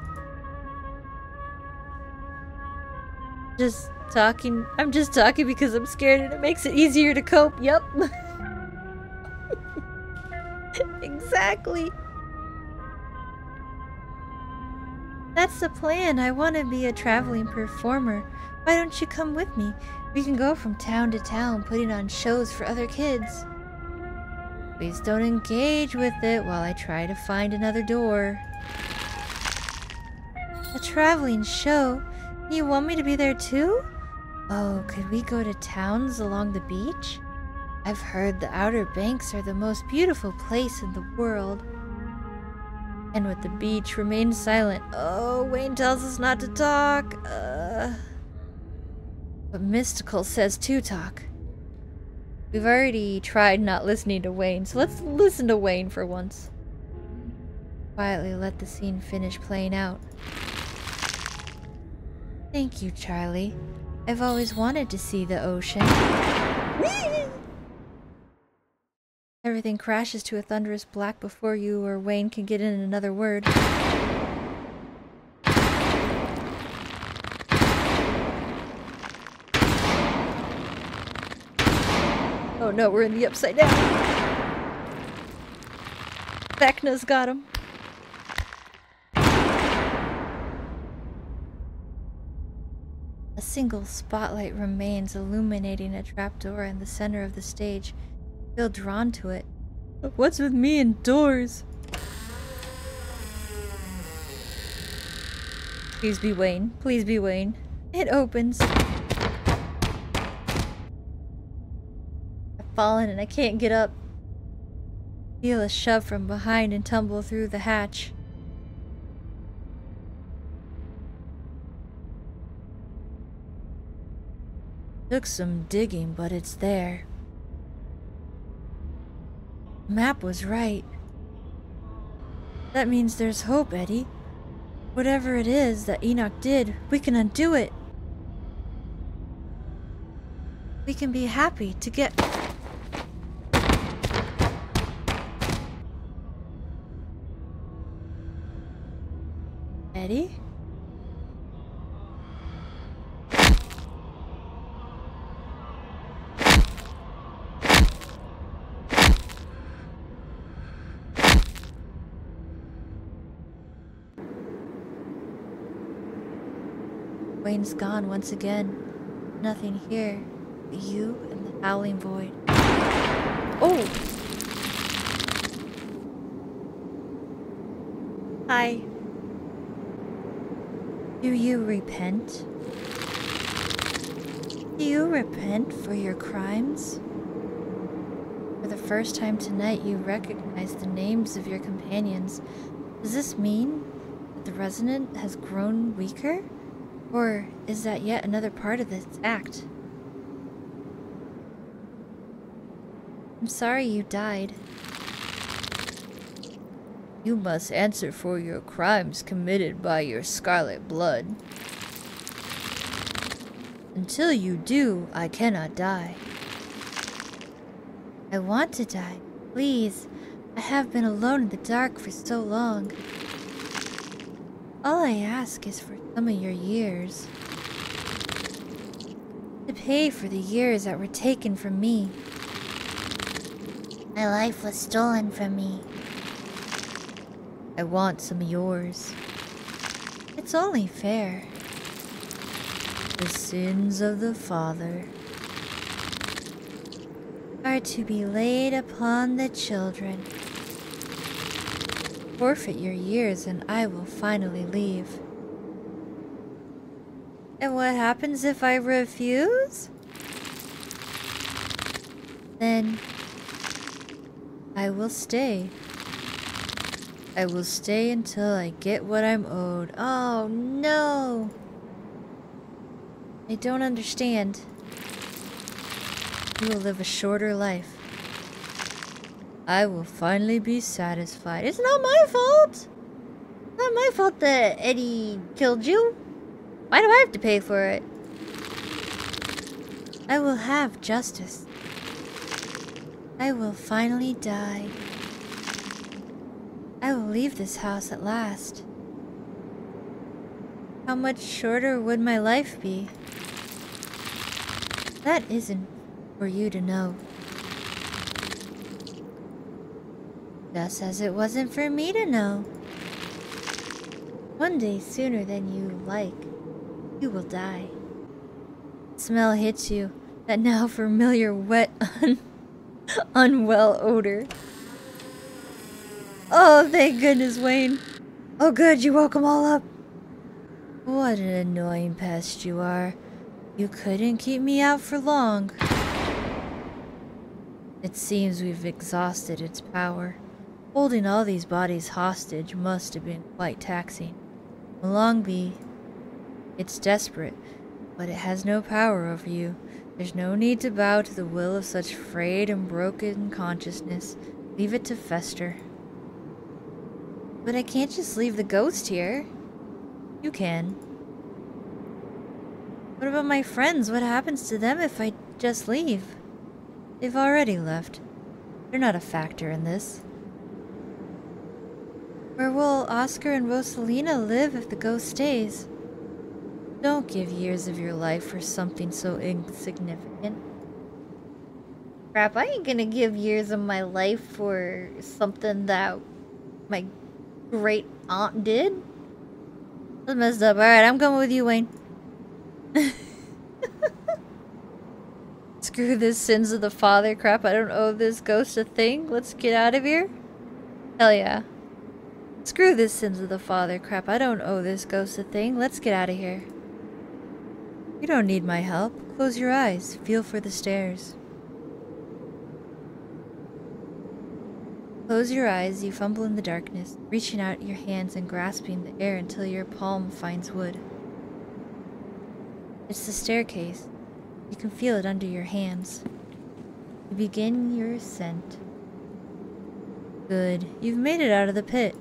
Speaker 1: Just talking. I'm just talking because I'm scared and it makes it easier to cope. Yep. Exactly. That's the plan. I want to be a traveling performer. Why don't you come with me? We can go from town to town putting on shows for other kids. Please don't engage with it while I try to find another door. A traveling show? You want me to be there too? Oh, could we go to towns along the beach? I've heard the Outer Banks are the most beautiful place in the world. And with the beach remains silent. Oh, Wayne tells us not to talk. But Mystical says to talk. We've already tried not listening to Wayne, so let's listen to Wayne for once. Quietly let the scene finish playing out. Thank you, Charlie. I've always wanted to see the ocean. Everything crashes to a thunderous black before you or Wayne can get in another word. Oh no, we're in the upside down. Vecna's got him. A single spotlight remains illuminating a trapdoor in the center of the stage. Feel drawn to it. But what's with me and doors? Please be Wayne. Please be Wayne. It opens. I've fallen and I can't get up. Feel a shove from behind and tumble through the hatch. Took some digging, but it's there. Map was right. That means there's hope, Eddie. Whatever it is that Enoch did, we can undo it. We can be happy to get... Eddie? Wayne's gone once again. Nothing here but you and the howling void. Oh! Hi. Do you repent? Do you repent for your crimes? For the first time tonight, you recognize the names of your companions. Does this mean that the Resident has grown weaker? Or is that yet another part of this act? I'm sorry you died. You must answer for your crimes committed by your scarlet blood. Until you do, I cannot die. I want to die. Please. I have been alone in the dark for so long. All I ask is for some of your years. To pay for the years that were taken from me. My life was stolen from me. I want some of yours. It's only fair. The sins of the father are to be laid upon the children. Forfeit your years and I will finally leave. And what happens if I refuse? Then I will stay. I will stay until I get what I'm owed. Oh no! I don't understand. You will live a shorter life. I will finally be satisfied. It's not my fault! It's not my fault that Eddie killed you. Why do I have to pay for it? I will have justice. I will finally die. I will leave this house at last. How much shorter would my life be? That isn't for you to know. Just as it wasn't for me to know. One day sooner than you like, you will die. Smell hits you. That now familiar wet Unwell odor. Oh, thank goodness, Wayne. Oh good, you woke them all up. What an annoying pest you are. You couldn't keep me out for long. It seems we've exhausted its power. Holding all these bodies hostage must have been quite taxing. Longby, it's desperate, but it has no power over you. There's no need to bow to the will of such frayed and broken consciousness. Leave it to fester. But I can't just leave the ghost here. You can. What about my friends? What happens to them if I just leave? They've already left. They're not a factor in this. Where will Oscar and Rosalina live if the ghost stays? Don't give years of your life for something so insignificant. Crap, I ain't gonna give years of my life for something that my great aunt did. That's messed up. Alright, I'm coming with you, Wayne. Screw this sins of the father crap. I don't owe this ghost a thing. Let's get out of here. Hell yeah. Screw this sins of the father crap. I don't owe this ghost a thing. Let's get out of here. You don't need my help. Close your eyes. Feel for the stairs. Close your eyes. You fumble in the darkness, reaching out your hands and grasping the air until your palm finds wood. It's the staircase. You can feel it under your hands. You begin your ascent. Good. You've made it out of the pit.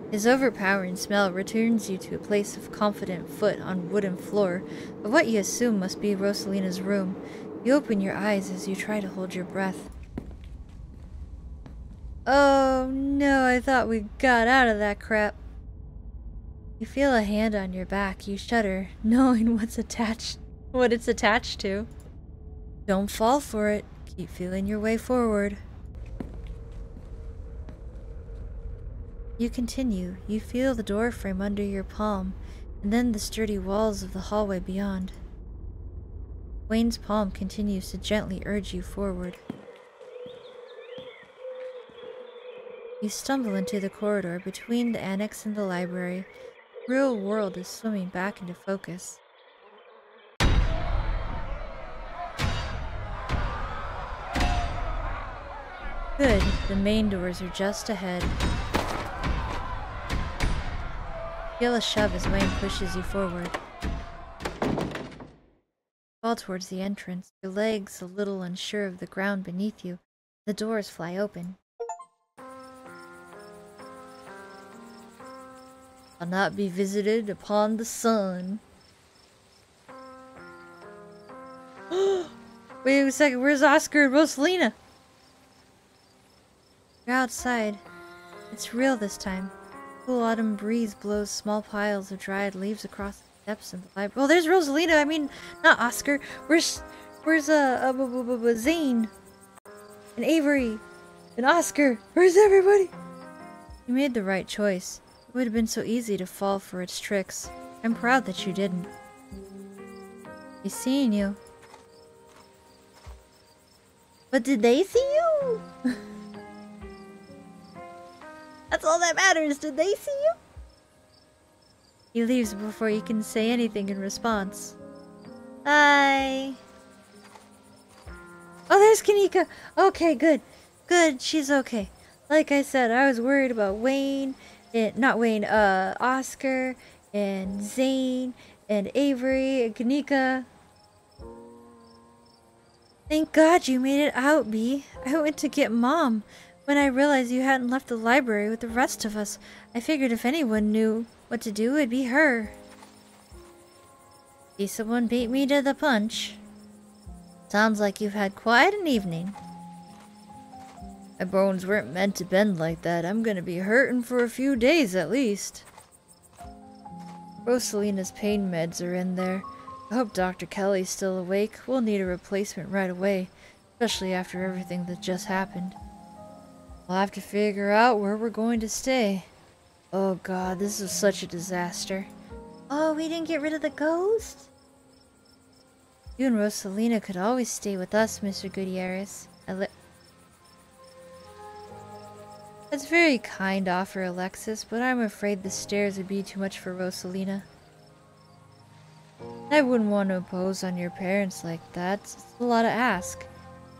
Speaker 1: His overpowering smell returns you to a place of confident foot on wooden floor of what you assume must be Rosalina's room. You open your eyes as you try to hold your breath. Oh no, I thought we got out of that crap. You feel a hand on your back. You shudder, knowing what it's attached to. Don't fall for it. Keep feeling your way forward. You continue. You feel the door frame under your palm, and then the sturdy walls of the hallway beyond. Wayne's palm continues to gently urge you forward. You stumble into the corridor between the annex and the library. The real world is swimming back into focus. Good, the main doors are just ahead. Feel a shove as Wayne pushes you forward. Fall towards the entrance, your legs a little unsure of the ground beneath you. The doors fly open. I'll not be visited upon the sun. Wait a second, where's Oscar and Rosalina? You're outside. It's real this time. Cool autumn breeze blows small piles of dried leaves across the steps of the library. Oh, there's Rosalina. I mean, not Oscar. Where's Zane and Avery and Oscar? Where's everybody? You made the right choice. It would have been so easy to fall for its tricks. I'm proud that you didn't. He's seeing you. But did they see you? That's all that matters. Did they see you? He leaves before you can say anything in response. Hi. Oh, there's Kanika. Okay, good. Good, she's okay. Like I said, I was worried about Wayne, and not Wayne, Oscar, and Zane, and Avery, and Kanika. Thank God you made it out, Bee. I went to get Mom. When I realized you hadn't left the library with the rest of us, I figured if anyone knew what to do, it'd be her. See, someone beat me to the punch. Sounds like you've had quite an evening. My bones weren't meant to bend like that. I'm gonna be hurting for a few days at least. Rosalina's pain meds are in there. I hope Dr. Kelly's still awake. We'll need a replacement right away, especially after everything that just happened. We'll have to figure out where we're going to stay. Oh god, this is such a disaster. Oh, we didn't get rid of the ghost? You and Rosalina could always stay with us, Mr. Gutierrez. That's a very kind offer, Alexis, but I'm afraid the stairs would be too much for Rosalina. I wouldn't want to impose on your parents like that. It's a lot to ask.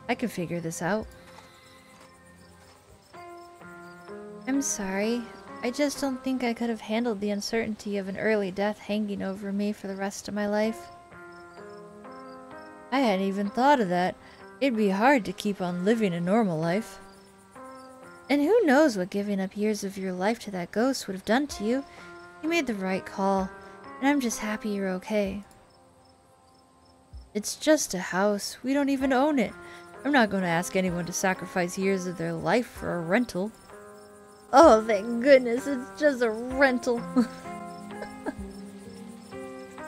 Speaker 1: I can figure this out. I'm sorry. I just don't think I could have handled the uncertainty of an early death hanging over me for the rest of my life. I hadn't even thought of that. It'd be hard to keep on living a normal life. And who knows what giving up years of your life to that ghost would have done to you. You made the right call, and I'm just happy you're okay. It's just a house. We don't even own it. I'm not going to ask anyone to sacrifice years of their life for a rental. Oh, thank goodness, it's just a rental.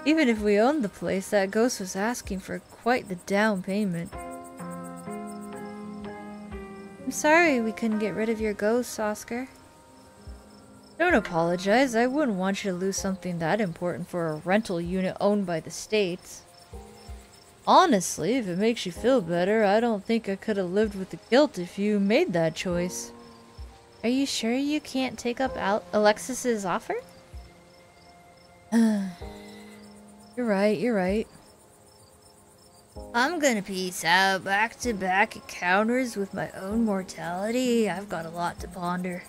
Speaker 1: Even if we owned the place, that ghost was asking for quite the down payment. I'm sorry we couldn't get rid of your ghost, Oscar. Don't apologize. I wouldn't want you to lose something that important for a rental unit owned by the state. Honestly, if it makes you feel better, I don't think I could have lived with the guilt if you made that choice. Are you sure you can't take up Alexis's offer? You're right. I'm gonna peace out back-to-back encounters with my own mortality. I've got a lot to ponder.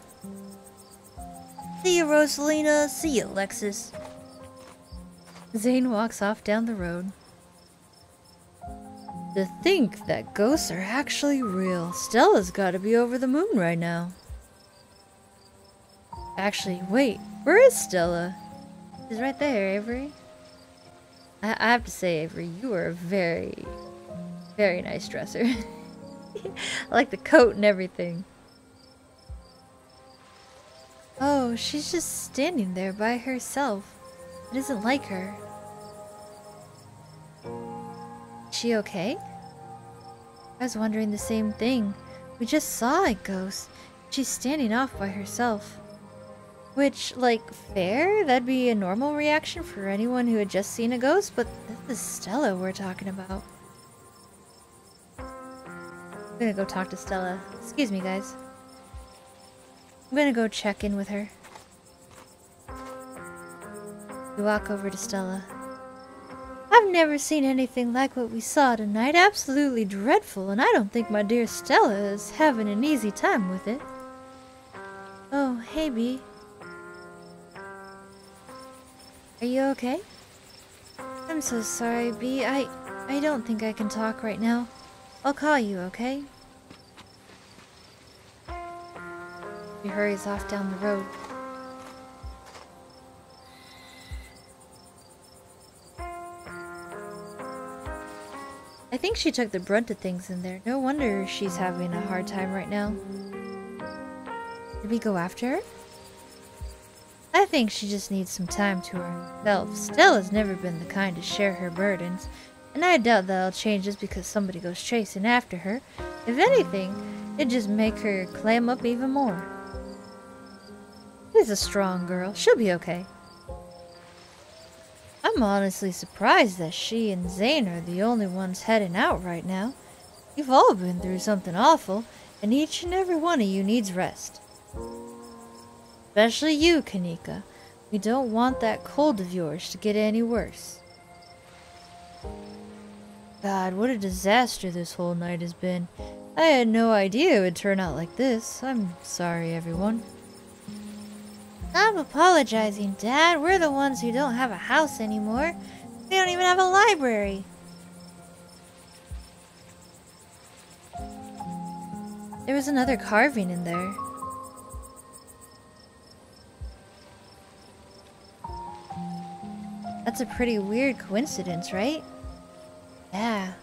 Speaker 1: See you, Rosalina. See you, Alexis. Zane walks off down the road. To think that ghosts are actually real. Stella's gotta be over the moon right now. Actually, wait. Where is Stella? She's right there, Avery. I have to say, Avery, you are a very, very nice dresser. I like the coat and everything. Oh, she's just standing there by herself. It isn't like her. Is she okay? I was wondering the same thing. We just saw a ghost. She's standing off by herself. Which, like, fair? That'd be a normal reaction for anyone who had just seen a ghost, but this is Stella we're talking about. I'm gonna go talk to Stella. Excuse me, guys. I'm gonna go check in with her. We walk over to Stella. I've never seen anything like what we saw tonight. Absolutely dreadful, and I don't think my dear Stella is having an easy time with it. Oh, hey, Bee. Are you okay? I'm so sorry, Bee. I don't think I can talk right now. I'll call you, okay? She hurries off down the road. I think she took the brunt of things in there. No wonder she's having a hard time right now. Did we go after her? I think she just needs some time to herself. Stella's never been the kind to share her burdens, and I doubt that'll change just because somebody goes chasing after her. If anything, it'd just make her clam up even more. She's a strong girl. She'll be okay. I'm honestly surprised that she and Zane are the only ones heading out right now. You've all been through something awful, and each and every one of you needs rest. Especially you, Kanika. We don't want that cold of yours to get any worse. God, what a disaster this whole night has been. I had no idea it would turn out like this. I'm sorry, everyone. Stop apologizing, Dad. We're the ones who don't have a house anymore. We don't even have a library. There was another carving in there. That's a pretty weird coincidence, right? Yeah.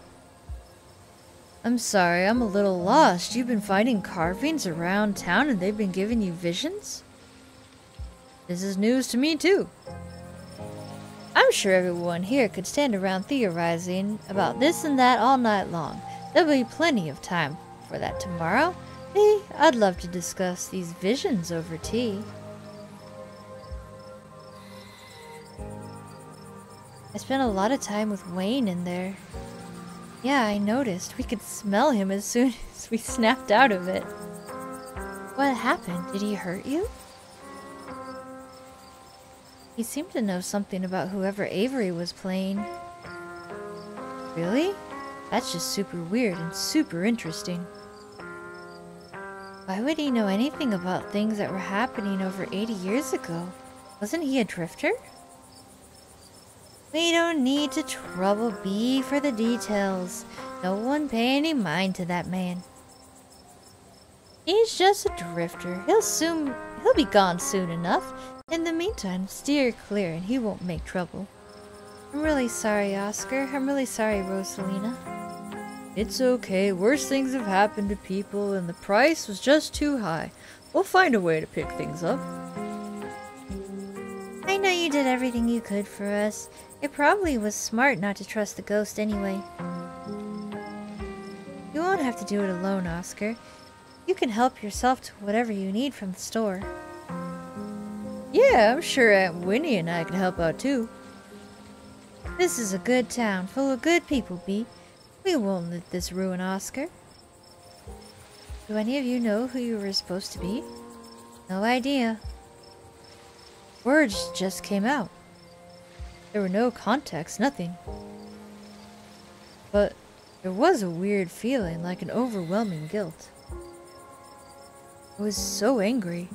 Speaker 1: I'm sorry, I'm a little lost. You've been finding carvings around town and they've been giving you visions? This is news to me too. I'm sure everyone here could stand around theorizing about this and that all night long. There'll be plenty of time for that tomorrow. Hey, I'd love to discuss these visions over tea. I spent a lot of time with Wayne in there. Yeah, I noticed. We could smell him as soon as we snapped out of it. What happened? Did he hurt you? He seemed to know something about whoever Avery was playing. Really? That's just super weird and super interesting. Why would he know anything about things that were happening over 80 years ago? Wasn't he a drifter? We don't need to trouble B for the details. No one pay any mind to that man. He's just a drifter. He'll be gone soon enough. In the meantime, steer clear and he won't make trouble. I'm really sorry, Oscar. I'm really sorry, Rosalina. It's okay. Worse things have happened to people and the price was just too high. We'll find a way to pick things up. I know you did everything you could for us. It probably was smart not to trust the ghost anyway. You won't have to do it alone, Oscar. You can help yourself to whatever you need from the store. Yeah, I'm sure Aunt Winnie and I can help out too. This is a good town, full of good people, Bee. We won't let this ruin Oscar. Do any of you know who you were supposed to be? No idea. Words just came out. There were no contexts, nothing. But there was a weird feeling, like an overwhelming guilt. I was so angry.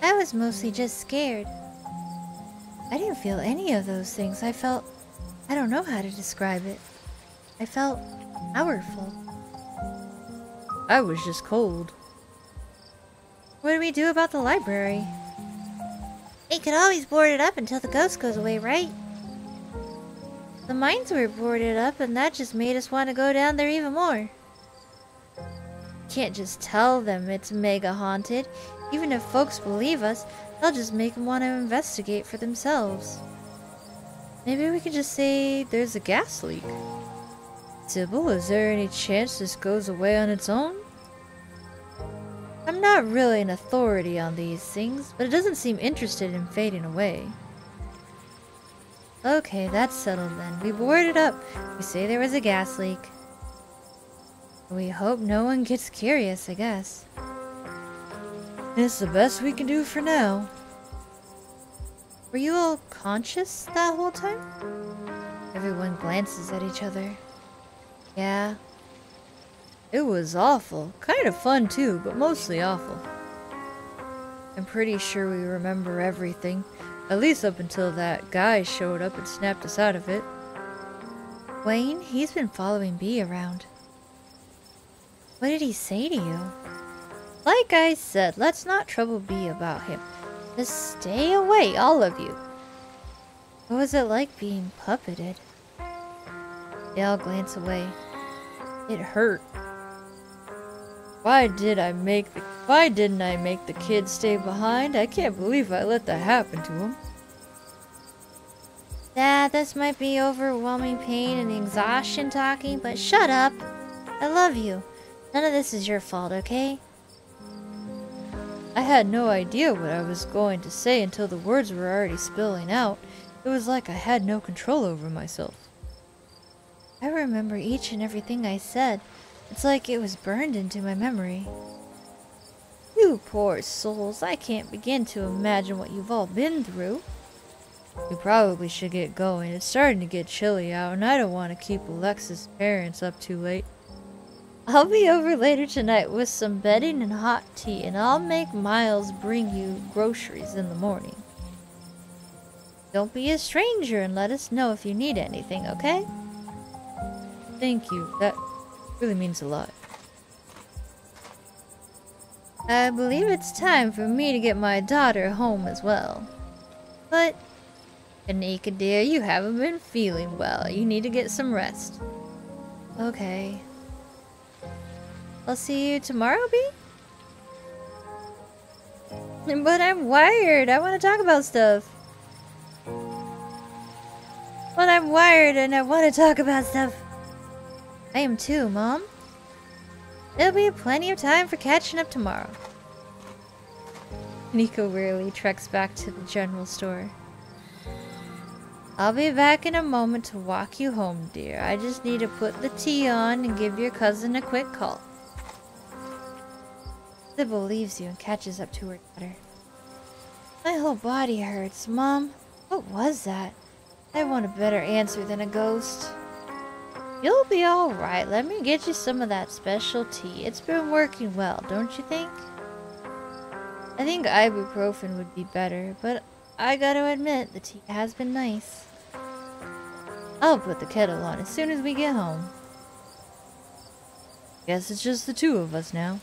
Speaker 1: I was mostly just scared. I didn't feel any of those things. I don't know how to describe it. I felt powerful. I was just cold. What do we do about the library? We could always board it up until the ghost goes away, right? The mines were boarded up and that just made us want to go down there even more. Can't just tell them it's mega haunted. Even if folks believe us, they'll just make them want to investigate for themselves. Maybe we could just say there's a gas leak. Sybil, is there any chance this goes away on its own? I'm not really an authority on these things, but it doesn't seem interested in fading away. Okay, that's settled then. We board it up. We say there was a gas leak. We hope no one gets curious, I guess. It's the best we can do for now. Were you all conscious that whole time? Everyone glances at each other. Yeah. It was awful. Kind of fun too, but mostly awful. I'm pretty sure we remember everything. At least up until that guy showed up and snapped us out of it. Wayne, he's been following Bee around. What did he say to you? Like I said, let's not trouble Bee about him. Just stay away, all of you. What was it like being puppeted? They all glance away. It hurt. Why didn't I make the kid stay behind? I can't believe I let that happen to him. Dad, this might be overwhelming pain and exhaustion talking, but shut up. I love you. None of this is your fault, okay? I had no idea what I was going to say until the words were already spilling out. It was like I had no control over myself. I remember each and everything I said. It's like it was burned into my memory. You poor souls, I can't begin to imagine what you've all been through. We probably should get going. It's starting to get chilly out and I don't want to keep Alexa's parents up too late. I'll be over later tonight with some bedding and hot tea, and I'll make Miles bring you groceries in the morning. Don't be a stranger and let us know if you need anything, okay? Thank you. That really means a lot. I believe it's time for me to get my daughter home as well. But, Kanika dear, you haven't been feeling well. You need to get some rest. Okay. I'll see you tomorrow, Bee? But I'm wired. I want to talk about stuff. But I'm wired and I want to talk about stuff. I am too, Mom. There'll be plenty of time for catching up tomorrow. Nico wearily treks back to the general store. I'll be back in a moment to walk you home, dear. I just need to put the tea on and give your cousin a quick call. Sybil leaves you and catches up to her daughter. My whole body hurts, Mom. What was that? I want a better answer than a ghost. You'll be alright. Let me get you some of that special tea. It's been working well, don't you think? I think ibuprofen would be better, but I gotta admit, the tea has been nice. I'll put the kettle on as soon as we get home. Guess it's just the two of us now.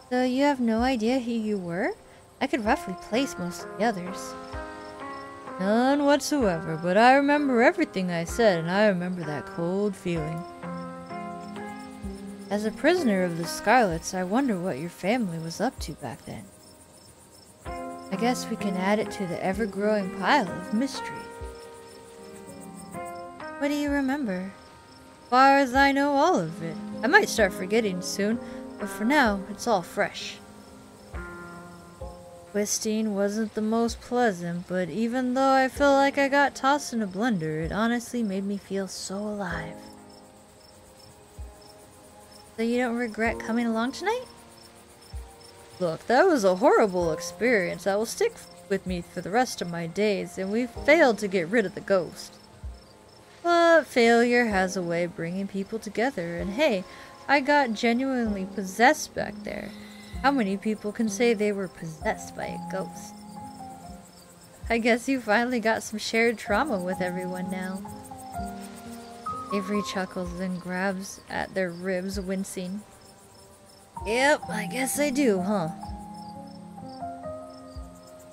Speaker 1: So you have no idea who you were? I could roughly place most of the others. None whatsoever, but I remember everything I said, and I remember that cold feeling. As a prisoner of the Scarlets, I wonder what your family was up to back then. I guess we can add it to the ever-growing pile of mystery. What do you remember? As far as I know, all of it. I might start forgetting soon, but for now, it's all fresh. Twisting wasn't the most pleasant, but even though I felt like I got tossed in a blender, it honestly made me feel so alive. So you don't regret coming along tonight? Look, that was a horrible experience that will stick with me for the rest of my days, and we failed to get rid of the ghost. But failure has a way of bringing people together, and hey, I got genuinely possessed back there. How many people can say they were possessed by a ghost? I guess you finally got some shared trauma with everyone now. Avery chuckles and grabs at their ribs, wincing. Yep, I guess I do, huh?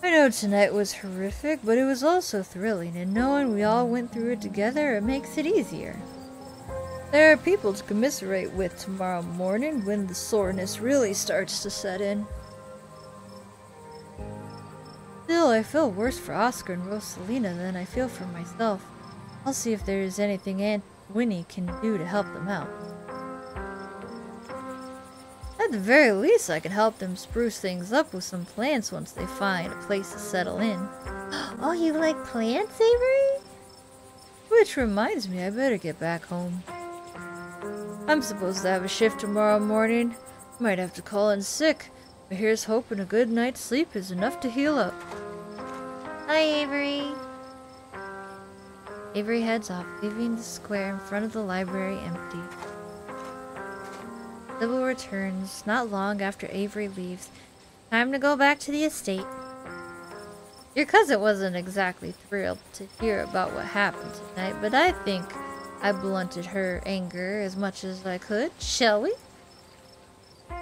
Speaker 1: I know tonight was horrific, but it was also thrilling, and knowing we all went through it together, it makes it easier. There are people to commiserate with tomorrow morning when the soreness really starts to set in. Still, I feel worse for Oscar and Rosalina than I feel for myself. I'll see if there is anything Aunt Winnie can do to help them out. At the very least, I can help them spruce things up with some plants once they find a place to settle in. Oh, you like plants, Avery? Which reminds me, I better get back home. I'm supposed to have a shift tomorrow morning. Might have to call in sick, but here's hoping a good night's sleep is enough to heal up. Hi, Avery. Avery heads off, leaving the square in front of the library empty. Sybil returns not long after Avery leaves. Time to go back to the estate. Your cousin wasn't exactly thrilled to hear about what happened tonight, but I think I blunted her anger as much as I could. Shall we?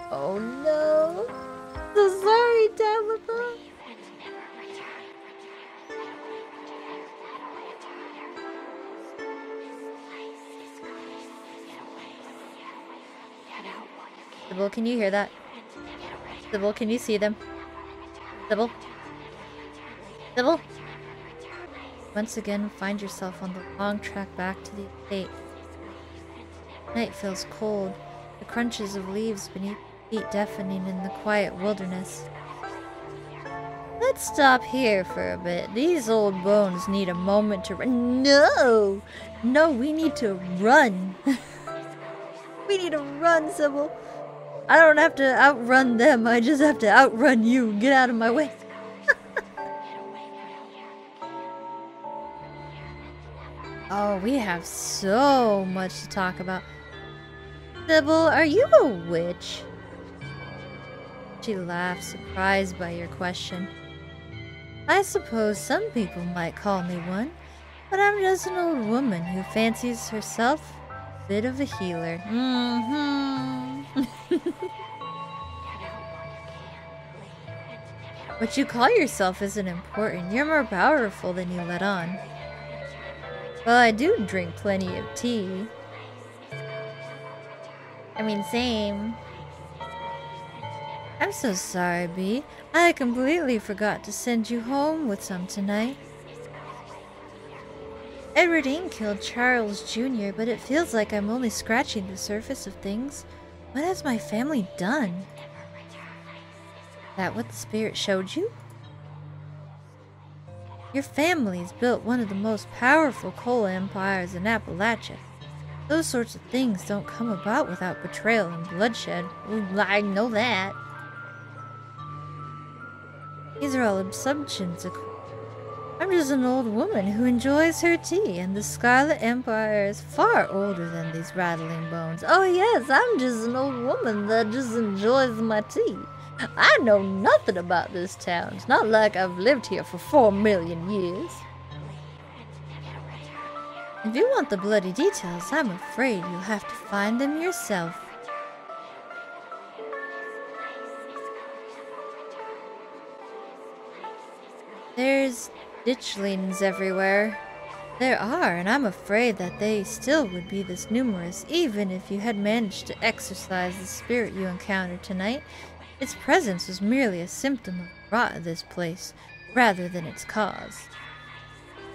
Speaker 1: Oh no. So sorry, Tabitha. Sybil, can you hear that? Sybil, can you see them? Sybil? Sybil? Once again, find yourself on the long track back to the estate. Night feels cold, the crunches of leaves beneath your feet deafening in the quiet wilderness. Let's stop here for a bit. These old bones need a moment to run. No! No, we need to run. We need to run, Sybil. I don't have to outrun them, I just have to outrun you. Get out of my way. Oh, we have so much to talk about. Sybil, are you a witch? She laughs, surprised by your question. I suppose some people might call me one, but I'm just an old woman who fancies herself a bit of a healer. What you call yourself isn't important. You're more powerful than you let on. Well, I do drink plenty of tea. I mean, same. I'm so sorry, Bee. I completely forgot to send you home with some tonight. Edward Dean killed Charles Jr., but it feels like I'm only scratching the surface of things. What has my family done? That what the spirit showed you? Your family's built one of the most powerful coal empires in Appalachia. Those sorts of things don't come about without betrayal and bloodshed. I know that. These are all assumptions. I'm just an old woman who enjoys her tea, and the Scarlet Empire is far older than these rattling bones. Oh yes, I'm just an old woman that just enjoys my tea. I know nothing about this town. It's not like I've lived here for 4 million years. If you want the bloody details, I'm afraid you'll have to find them yourself. There's ditchlings everywhere. There are, and I'm afraid that they still would be this numerous, even if you had managed to exorcise the spirit you encountered tonight. Its presence was merely a symptom of the rot of this place, rather than its cause.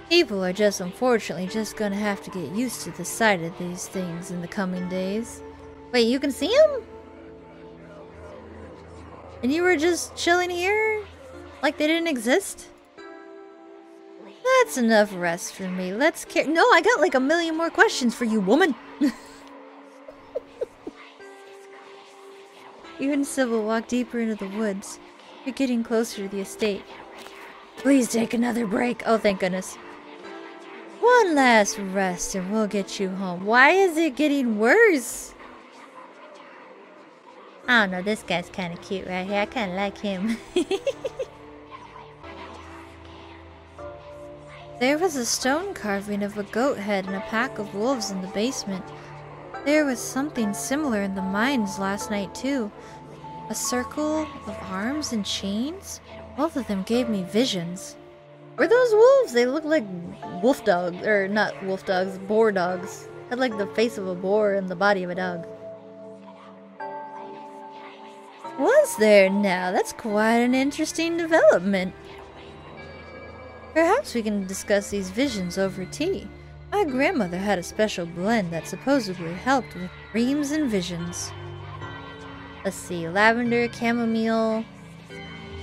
Speaker 1: People are just unfortunately just gonna have to get used to the sight of these things in the coming days. Wait, you can see them? And you were just chilling here? Like they didn't exist? That's enough rest for me. Let's No, I got like a million more questions for you, woman! You and Sybil walk deeper into the woods. You're getting closer to the estate. Please take another break. Oh, thank goodness. One last rest and we'll get you home. Why is it getting worse? I don't know, this guy's kind of cute right here. I kind of like him. There was a stone carving of a goat head and a pack of wolves in the basement. There was something similar in the mines last night too. A circle of arms and chains? Both of them gave me visions. Were those wolves? They looked like wolf dogs, or not wolf dogs, boar dogs. Had like the face of a boar and the body of a dog. Was there now? That's quite an interesting development. Perhaps we can discuss these visions over tea. My grandmother had a special blend that supposedly helped with dreams and visions. Let's see, lavender, chamomile,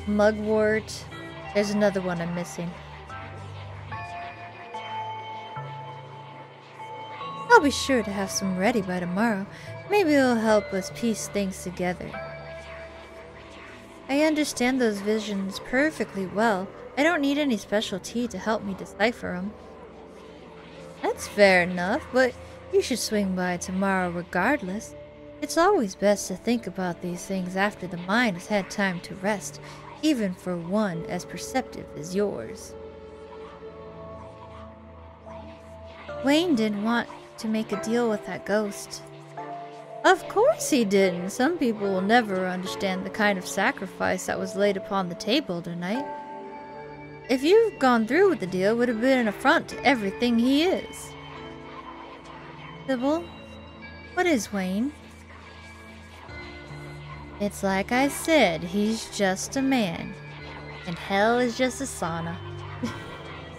Speaker 1: mugwort. There's another one I'm missing. I'll be sure to have some ready by tomorrow. Maybe it'll help us piece things together. I understand those visions perfectly well. I don't need any special tea to help me decipher them. That's fair enough, but you should swing by tomorrow regardless. It's always best to think about these things after the mind has had time to rest, even for one as perceptive as yours. Wayne didn't want to make a deal with that ghost. Of course he didn't. Some people will never understand the kind of sacrifice that was laid upon the table tonight. If you've gone through with the deal, it would have been an affront to everything he is. Sybil, what is Wayne? It's like I said, he's just a man. And hell is just a sauna.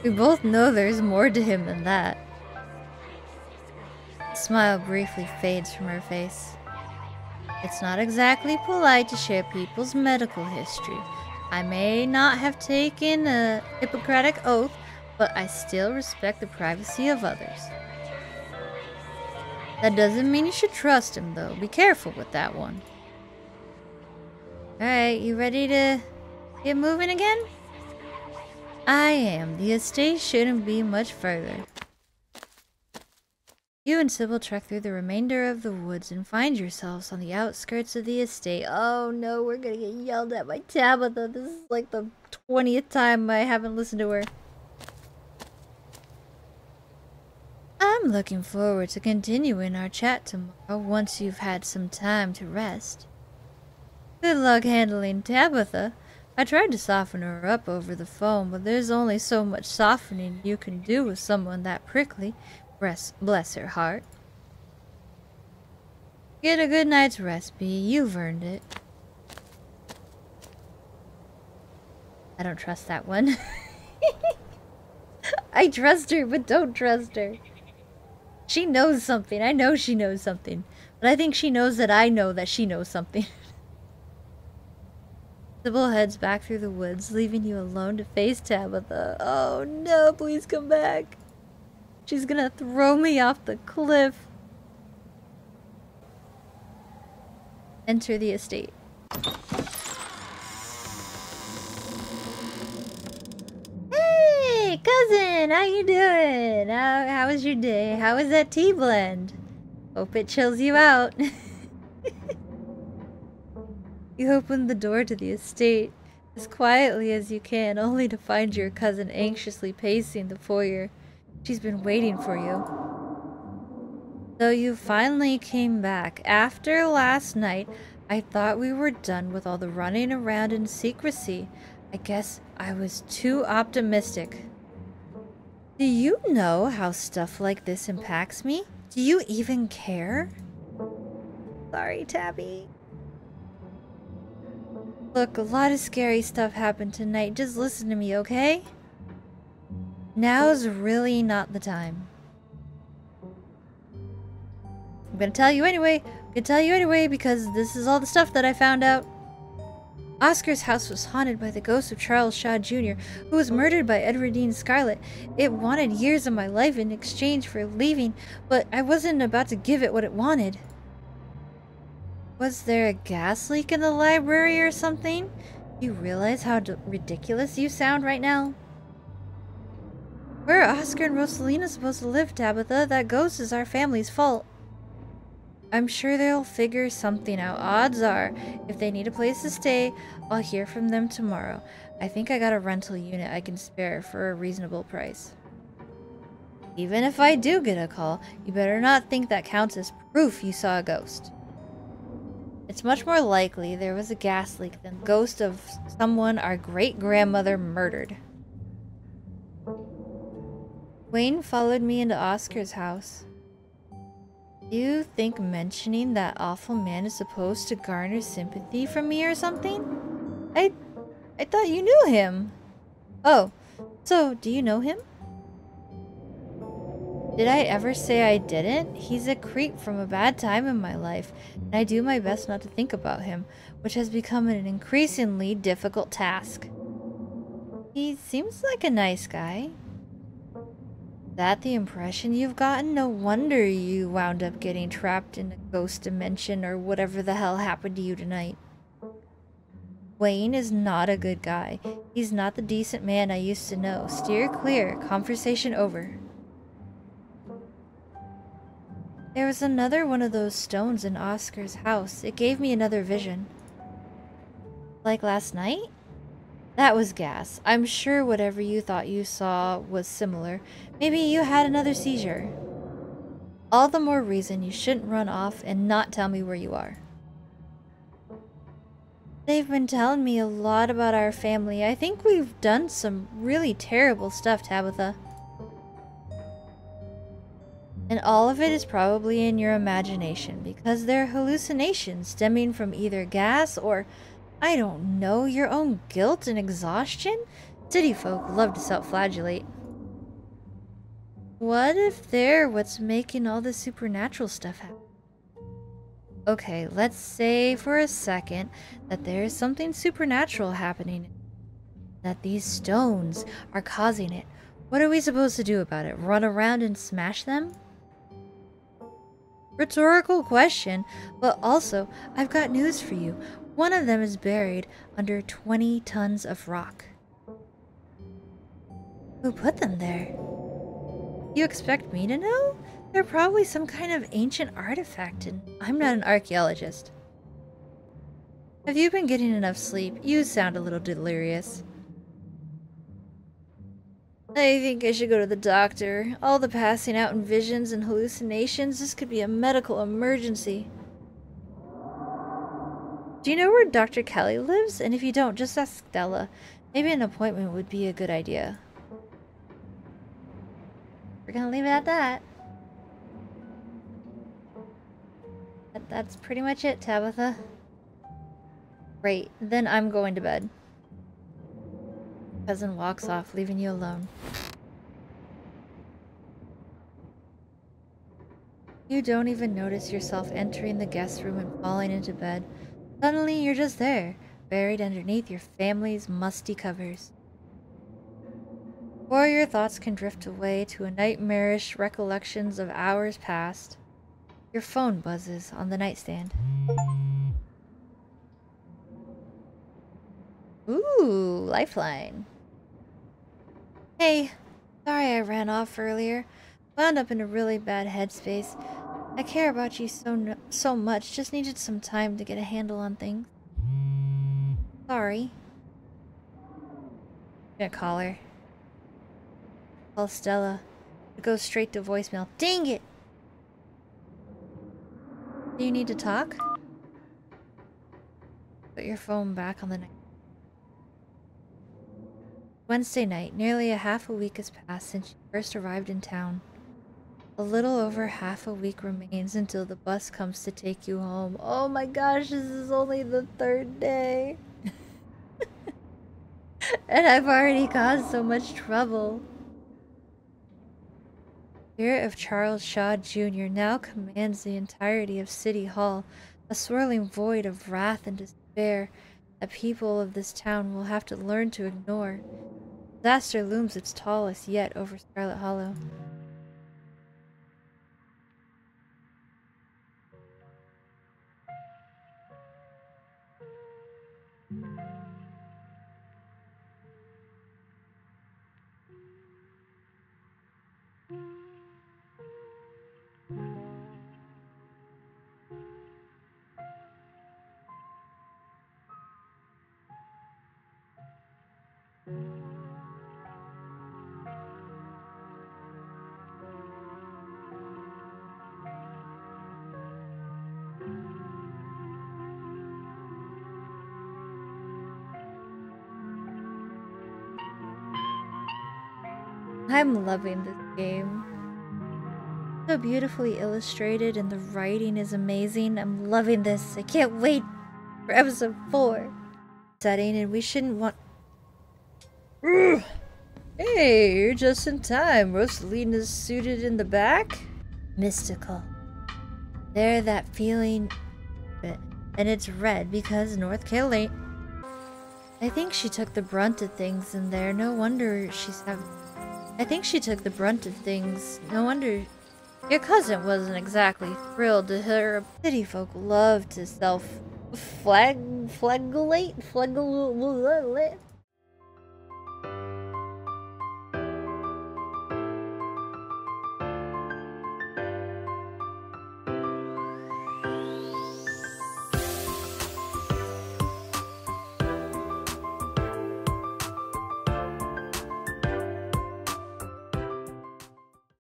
Speaker 1: We both know there's more to him than that. A smile briefly fades from her face. It's not exactly polite to share people's medical history. I may not have taken a Hippocratic oath, but I still respect the privacy of others. That doesn't mean you should trust him, though. Be careful with that one. Alright, you ready to get moving again? I am. The estate shouldn't be much further. You and Sybil trek through the remainder of the woods and find yourselves on the outskirts of the estate. Oh no, we're gonna get yelled at by Tabitha. This is like the 20th time I haven't listened to her. I'm looking forward to continuing our chat tomorrow once you've had some time to rest. Good luck handling Tabitha. I tried to soften her up over the phone, but there's only so much softening you can do with someone that prickly. Bless her heart. Get a good night's rest, Bea. You've earned it. I don't trust that one. I trust her, but don't trust her. She knows something. I know she knows something. But I think she knows that I know that she knows something. Sybil heads back through the woods, leaving you alone to face Tabitha. Oh no, please come back. She's gonna throw me off the cliff. Enter the estate. Hey, cousin, how you doing? How was your day? How was that tea blend? Hope it chills you out. You open the door to the estate as quietly as you can, only to find your cousin anxiously pacing the foyer. She's been waiting for you. So you finally came back. After last night, I thought we were done with all the running around in secrecy. I guess I was too optimistic. Do you know how stuff like this impacts me? Do you even care? Sorry, Tabby. Look, a lot of scary stuff happened tonight. Just listen to me, okay? Now's really not the time. I'm gonna tell you anyway. Because this is all the stuff that I found out. Oscar's house was haunted by the ghost of Charles Shaw Jr., who was murdered by Edwardine Scarlet. It wanted years of my life in exchange for leaving, but I wasn't about to give it what it wanted. Was there a gas leak in the library or something? You realize how ridiculous you sound right now? Where are Oscar and Rosalina supposed to live, Tabitha? That ghost is our family's fault. I'm sure they'll figure something out. Odds are, if they need a place to stay, I'll hear from them tomorrow. I think I got a rental unit I can spare for a reasonable price. Even if I do get a call, you better not think that counts as proof you saw a ghost. It's much more likely there was a gas leak than the ghost of someone our great-grandmother murdered. Wayne followed me into Oscar's house. Do you think mentioning that awful man is supposed to garner sympathy from me or something? I thought you knew him. Oh, so do you know him? Did I ever say I didn't? He's a creep from a bad time in my life, and I do my best not to think about him, which has become an increasingly difficult task. He seems like a nice guy. Is that the impression you've gotten? No wonder you wound up getting trapped in a ghost dimension or whatever the hell happened to you tonight. Wayne is not a good guy. He's not the decent man I used to know. Steer clear. Conversation over. There was another one of those stones in Oscar's house. It gave me another vision. Like last night? That was gas. I'm sure whatever you thought you saw was similar. Maybe you had another seizure. All the more reason you shouldn't run off and not tell me where you are. They've been telling me a lot about our family. I think we've done some really terrible stuff, Tabitha. And all of it is probably in your imagination, because they're hallucinations stemming from either gas or, I don't know, your own guilt and exhaustion? City folk love to self-flagellate. What if they're what's making all this supernatural stuff happen? Okay, let's say for a second that there's something supernatural happening. That these stones are causing it. What are we supposed to do about it? Run around and smash them? Rhetorical question, but also, I've got news for you. One of them is buried under 20 tons of rock. Who put them there? You expect me to know? They're probably some kind of ancient artifact, and I'm not an archaeologist. Have you been getting enough sleep? You sound a little delirious. I think I should go to the doctor. All the passing out and visions and hallucinations, this could be a medical emergency. Do you know where Dr. Kelly lives? And if you don't, just ask Stella. Maybe an appointment would be a good idea. We're gonna leave it at that. That's pretty much it, Tabitha. Great, then I'm going to bed. Cousin walks off, leaving you alone. You don't even notice yourself entering the guest room and falling into bed. Suddenly, you're just there, buried underneath your family's musty covers. Or your thoughts can drift away to a nightmarish recollections of hours past. Your phone buzzes on the nightstand. Ooh, lifeline. Hey, sorry I ran off earlier. Wound up in a really bad headspace. I care about you so much, just needed some time to get a handle on things. Sorry. I'm gonna call her. Call Stella. It goes straight to voicemail. Dang it! Do you need to talk? Put your phone back on the night. Wednesday night. Nearly a half a week has passed since she first arrived in town. A little over half a week remains until the bus comes to take you home. Oh my gosh, this is only the third day. And I've already caused so much trouble. The spirit of Charles Shaw Jr. now commands the entirety of City Hall, a swirling void of wrath and despair that people of this town will have to learn to ignore. Disaster looms its tallest yet over Scarlet Hollow. I'm loving this game. So beautifully illustrated and the writing is amazing. I'm loving this. I can't wait for episode 4. Setting and we shouldn't want... Ugh. Hey, you're just in time. Rosalina's suited in the back? Mystical. There, that feeling... And it's red because North Carolina... I think she took the brunt of things in there. No wonder she's having... I think she took the brunt of things. No wonder your cousin wasn't exactly thrilled to hear city folk love to self-flagellate?